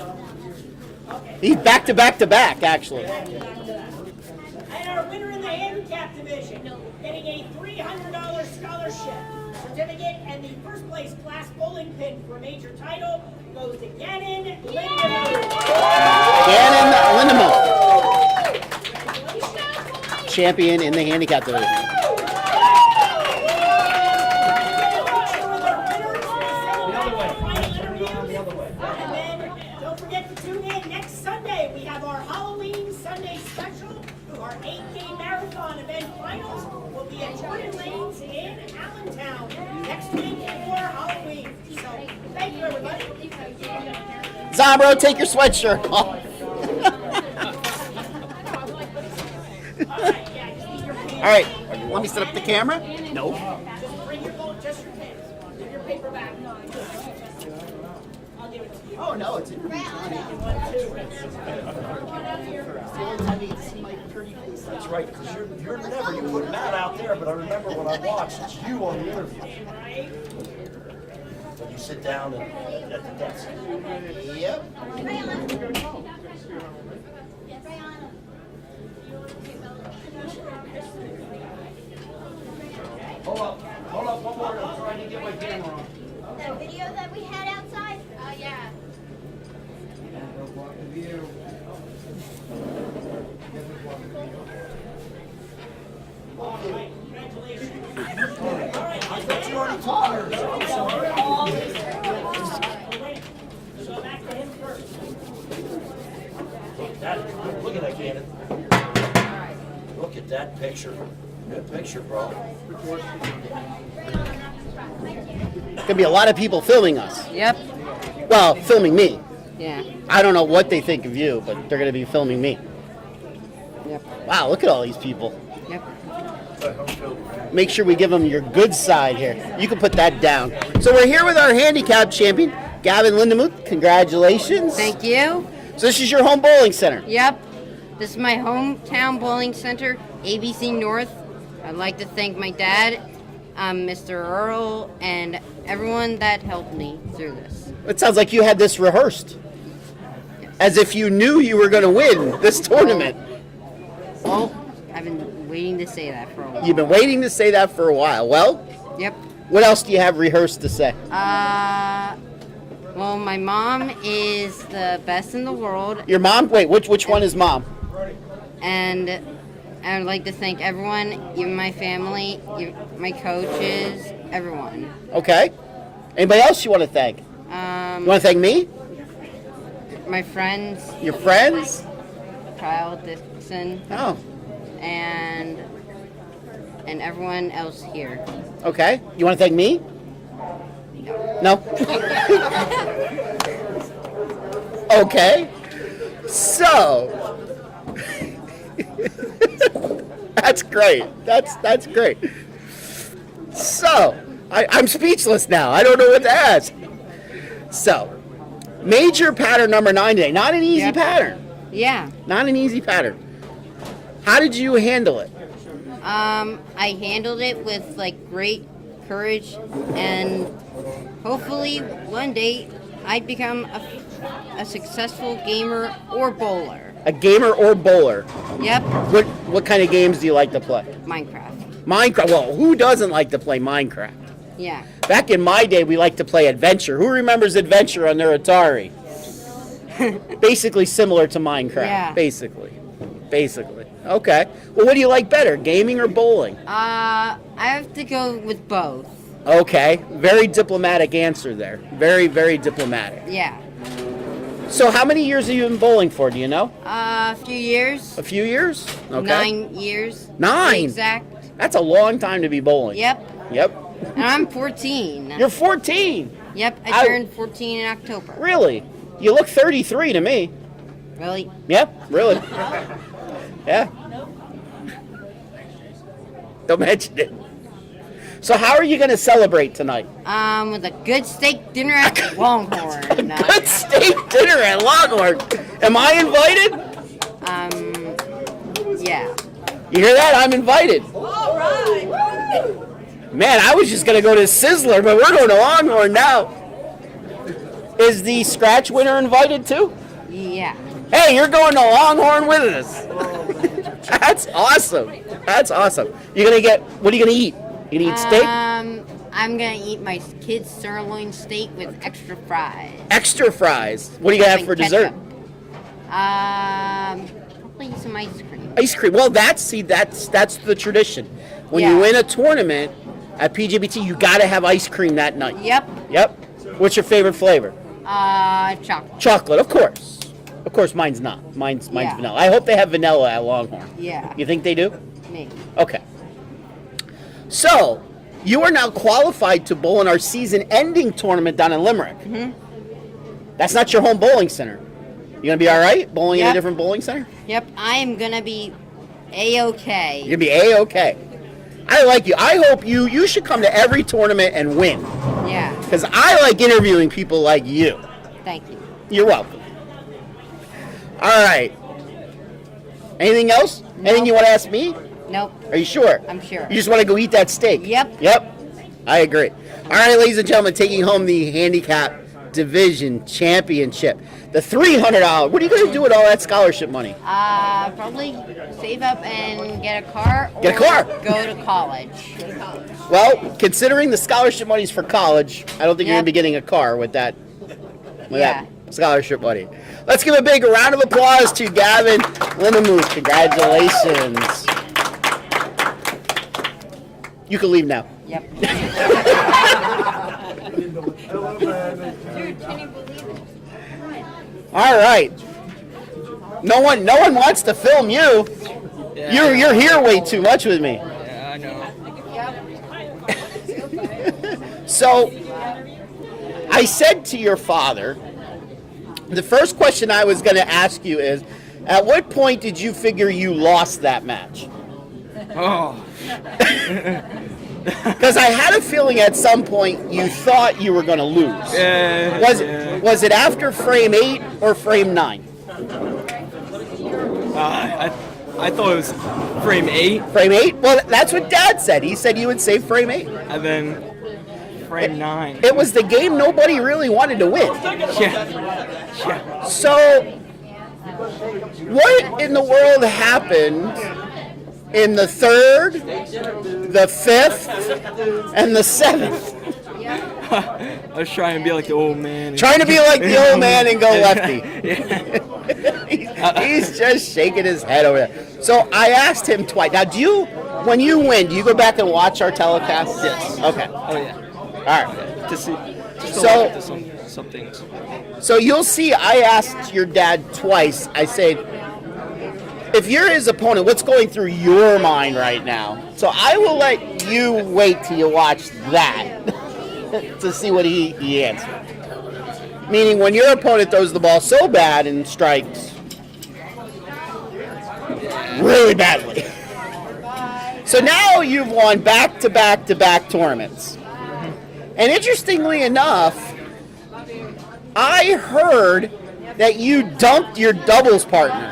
He's back to back to back, actually. And our winner in the handicap division, getting a $300 scholarship, certificate, and the first place glass bowling pin for a major title goes to Gavin Lindemuth. Gavin Lindemuth. Champion in the handicap division. And then don't forget to tune in next Sunday. We have our Halloween Sunday special. Our 8-game marathon event finals will be at Jordan Lanes in Allentown next week before Halloween. So thank you, everybody. Zombro, take your sweatshirt off. All right, let me set up the camera. No. Just bring your phone, just your pins. Give your paper back. I'll give it to you. Oh no, it's in That's right, because you're never, you put Matt out there, but I remember when I watched, it's you on the interview. Right? You sit down and at the desk. Yep. Hold up, one more, I'm trying to get my camera on. That video that we had outside? Yeah. All right, congratulations. I thought you already told her, so I'm sorry. So back to him first. Look at that, Gannon. Look at that picture. Good picture, bro. Gonna be a lot of people filming us. Yep. Well, filming me. Yeah. I don't know what they think of you, but they're gonna be filming me. Yep. Wow, look at all these people. Yep. Make sure we give them your good side here. You can put that down. So we're here with our handicap champion, Gavin Lindemuth. Congratulations. Thank you. So this is your home bowling center. Yep. This is my hometown bowling center, ABC North. I'd like to thank my dad, Mr. Earl, and everyone that helped me through this. It sounds like you had this rehearsed. As if you knew you were going to win this tournament. Well, I've been waiting to say that for a while. You've been waiting to say that for a while. Well, Yep. what else do you have rehearsed to say? Well, my mom is the best in the world, Your mom? Wait, which one is mom? and I would like to thank everyone, even my family, my coaches, everyone. Okay. Anybody else you want to thank? You want to thank me? My friends, Your friends? Kyle Dixon, Oh, and everyone else here. okay. You want to thank me? No? Okay. So, that's great. That's great. So, I'm speechless now. I don't know what to ask. So, major pattern number 9 today. Not an easy Yep. pattern. Yeah. Not an easy pattern. How did you handle it? I handled it with like great courage, and hopefully one day I'd become a successful gamer or bowler. A gamer or bowler? Yep, What kind of games do you like to play? Minecraft. Minecraft. Well, who doesn't like to play Minecraft? Yeah. Back in my day, we liked to play Adventure. Who remembers Adventure on their Atari? Basically similar to Minecraft. Yeah. Basically. Okay. Well, what do you like better, gaming or bowling? I have to go with both. Okay. Very diplomatic answer there. Very, very diplomatic. Yeah. So how many years have you been bowling for, do you know? A few years. A few years? Okay. 9 years. 9? To be exact. That's a long time to be bowling. Yep. And I'm 14. You're 14? Yep, I turned 14 in October. Really? You look 33 to me. Really? Yep, really. Yeah. Don't mention it. So how are you going to celebrate tonight? With a good steak dinner at Longhorn. Good steak dinner at Longhorn. Am I invited? Yeah. You hear that? I'm invited. All right. Man, I was just going to go to Sizzler, but we're going to Longhorn now. Is the scratch winner invited too? Yeah. Hey, you're going to Longhorn with us. That's awesome. That's awesome. You're going to get, what are you going to eat? You going to eat steak? I'm gonna eat my kid's sirloin steak with extra fries. Extra fries. What are you going to have for dessert? Probably some ice cream. Ice cream. Well, that's the tradition. When you Yeah. win a tournament at PJBT, you got to have ice cream that night. Yep. Yep. What's your favorite flavor? Chocolate. Chocolate, of course. Of course, mine's not. Mine's Yeah. vanilla. I hope they have vanilla at Longhorn. Yeah. You think they do? Maybe. Okay. So, you are now qualified to bowl in our season-ending tournament down in Limerick. Mhm. That's not your home bowling center. You gonna be all right bowling in a Yep. different bowling center? Yep. I am gonna be A-okay. You're gonna be A-okay. I like you. I hope you should come to every tournament and win. Yeah. Because I like interviewing people like you. Thank you. You're welcome. All right. Anything else? Anything you want to ask me? Nope. Are you sure? I'm sure. You just want to go eat that steak? Yep. Yep. I agree. All right, ladies and gentlemen, taking home the handicap division championship. The $300. What are you going to do with all that scholarship money? Probably save up and get a car. Get a car. Or go to college. Well, considering the scholarship money's for college, I don't think you're going Yep. to be getting a car with that Yeah. scholarship money. Let's give a big round of applause to Gavin Lindemuth. Congratulations. You can leave now. Yep. Dude, can you believe it? All right. No one wants to film you. You're here way too much with me. Yeah, I know. So, I said to your father, the first question I was going to ask you is, at what point did you figure you lost that match? Oh. Because I had a feeling at some point you thought you were going to lose. Yeah. Was it after frame 8 or frame 9? I thought it was frame 8, Frame 8? Well, that's what Dad said. He said you would say frame 8. and then frame 9. It was the game nobody really wanted to win. Yeah. So, what in the world happened in the 3rd, the 5th, and the 7th? I was trying to be like the old man. Trying to be like the old man and go lefty. Yeah. He's just shaking his head over there. So I asked him twice. Now, when you win, do you go back and watch our telecast? Yes. Okay. Oh yeah. All right. To see. Just to So- look at some things. So you'll see, I asked your dad twice. I said, if you're his opponent, what's going through your mind right now? So I will let you wait till you watch that to see what he answered. Meaning when your opponent throws the ball so bad and strikes really badly. So now you've won back-to-back-to-back tournaments. And interestingly enough, I heard that you dumped your doubles partner.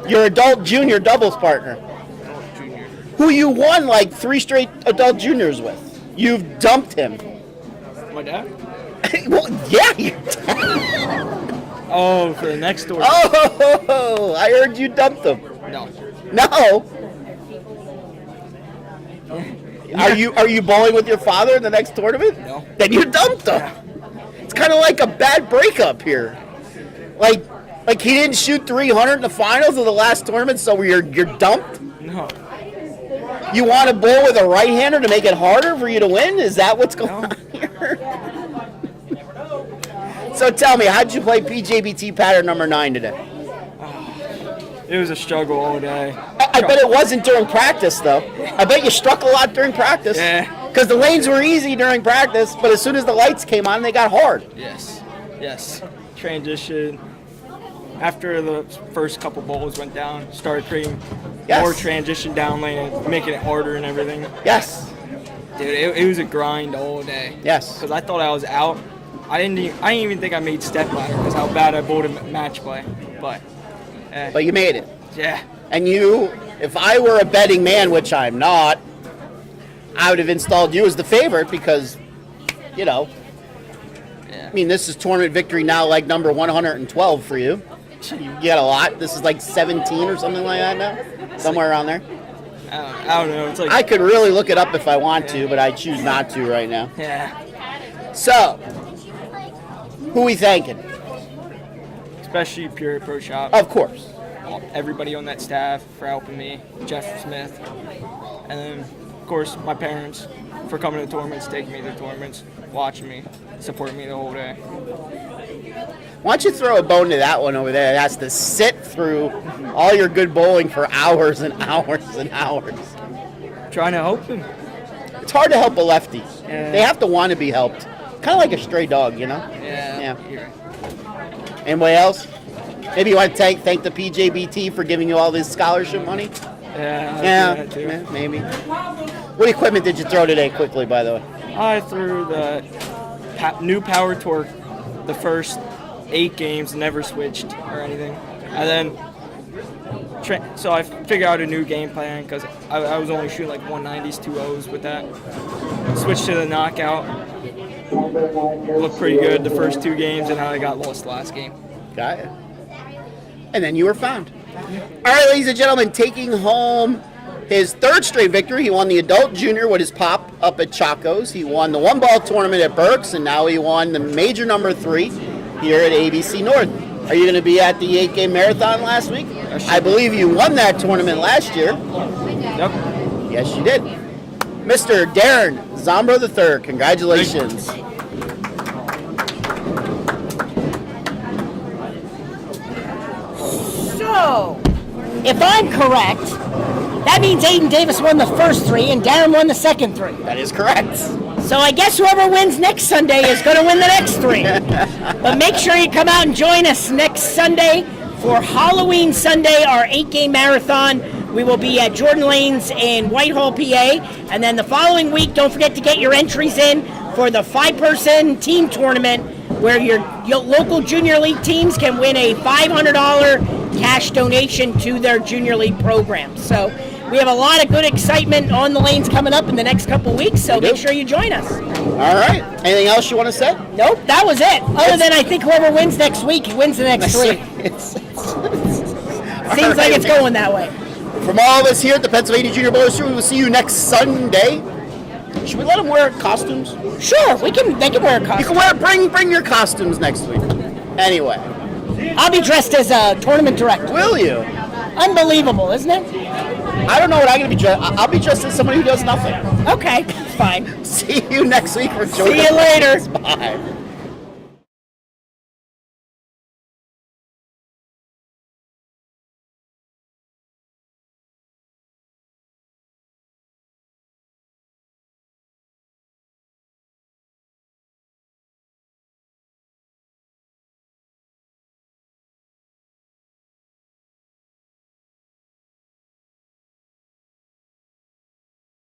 Your adult junior doubles partner. Who you won like 3 straight adult juniors with. You've dumped him. My dad? Well, yeah. Oh, for the next door. Oh, I heard you dumped them. No. No. Are you bowling with your father in the next tournament? No. Then you dumped him. It's kind of like a bad breakup here. Like he didn't shoot 300 in the finals of the last tournament, so you're dumped. No. You want to bowl with a right-hander to make it harder for you to win? Is that what's going on here? So tell me, how'd you play PJBT pattern number 9 today? It was a struggle all day. I bet it wasn't during practice, though. I bet you struck a lot during practice. Yeah. Because the lanes were easy during practice, but as soon as the lights came on, they got hard. Yes. Transition. After the first couple bowls went down, started creating more transition down lane and making it harder and everything. Yes. Dude, it was a grind all day. Yes. Because I thought I was out. I didn't even think I made step ladder because how bad I bowled in match play. But you made it. yeah. And you, if I were a betting man, which I'm not, I would have installed you as the favorite because, you know, I mean, this is tournament victory now like number 112 for you. You get a lot. This is like 17 or something like that now? Somewhere around there? I don't know. It's like I could really look it up if I want to, but I choose not to right now. yeah. So, who we thanking? Especially Pure Pro Shop. Of course. Everybody on that staff for helping me, Jeff Smith, and then of course my parents for coming to tournaments, taking me to tournaments, watching me, supporting me the whole day. Why don't you throw a bone to that one over there that has to sit through all your good bowling for hours and hours and hours? Trying to help him. It's hard to help a lefty. Yeah. They have to want to be helped. Kind of like a stray dog, you know? Yeah. Anybody else? Maybe you want to thank the PJBT for giving you all this scholarship money? Yeah. I do that too. Yeah, maybe. What equipment did you throw today, quickly, by the way? I threw the new Power Torque the first 8 games, never switched or anything. And then, so I figured out a new game plan because I was only shooting like 190s, 2.0s with that. Switched to the knockout. Looked pretty good the first 2 games, and I got lost last game. Got it. And then you were found. All right, ladies and gentlemen, taking home his 3rd straight victory. He won the adult junior with his pop up at Chaco's. He won the 1-ball tournament at Berks, and now he won the major number 3 here at ABC North. Are you going to be at the 8-game marathon last week? I believe you won that tournament last year. Yep. Yes, you did. Mr. Darren Zombro III, congratulations. So, if I'm correct, that means Aiden Davis won the first 3 and Darren won the second 3. That is correct. So I guess whoever wins next Sunday is going to win the next 3. But make sure you come out and join us next Sunday for Halloween Sunday, our 8-game marathon. We will be at Jordan Lanes in Whitehall, PA. And then the following week, don't forget to get your entries in for the 5-person team tournament where your local junior league teams can win a $500 cash donation to their junior league program. So we have a lot of good excitement on the lanes coming up in the next couple weeks, so make sure you join us. All right. Anything else you want to say? Nope, that was it. Other than I think whoever wins next week wins the next 3. Seems like it's going that way. From all of us here at the Pennsylvania Junior Bowlers Tour, we will see you next Sunday. Should we let them wear costumes? Sure, they can wear costumes. You can bring your costumes next week. Anyway. I'll be dressed as a tournament director. Will you? Unbelievable, isn't it? I don't know what I'm going to be dressed. I'll be dressed as somebody who does nothing. Okay, fine. See you next week for See you later. Bye.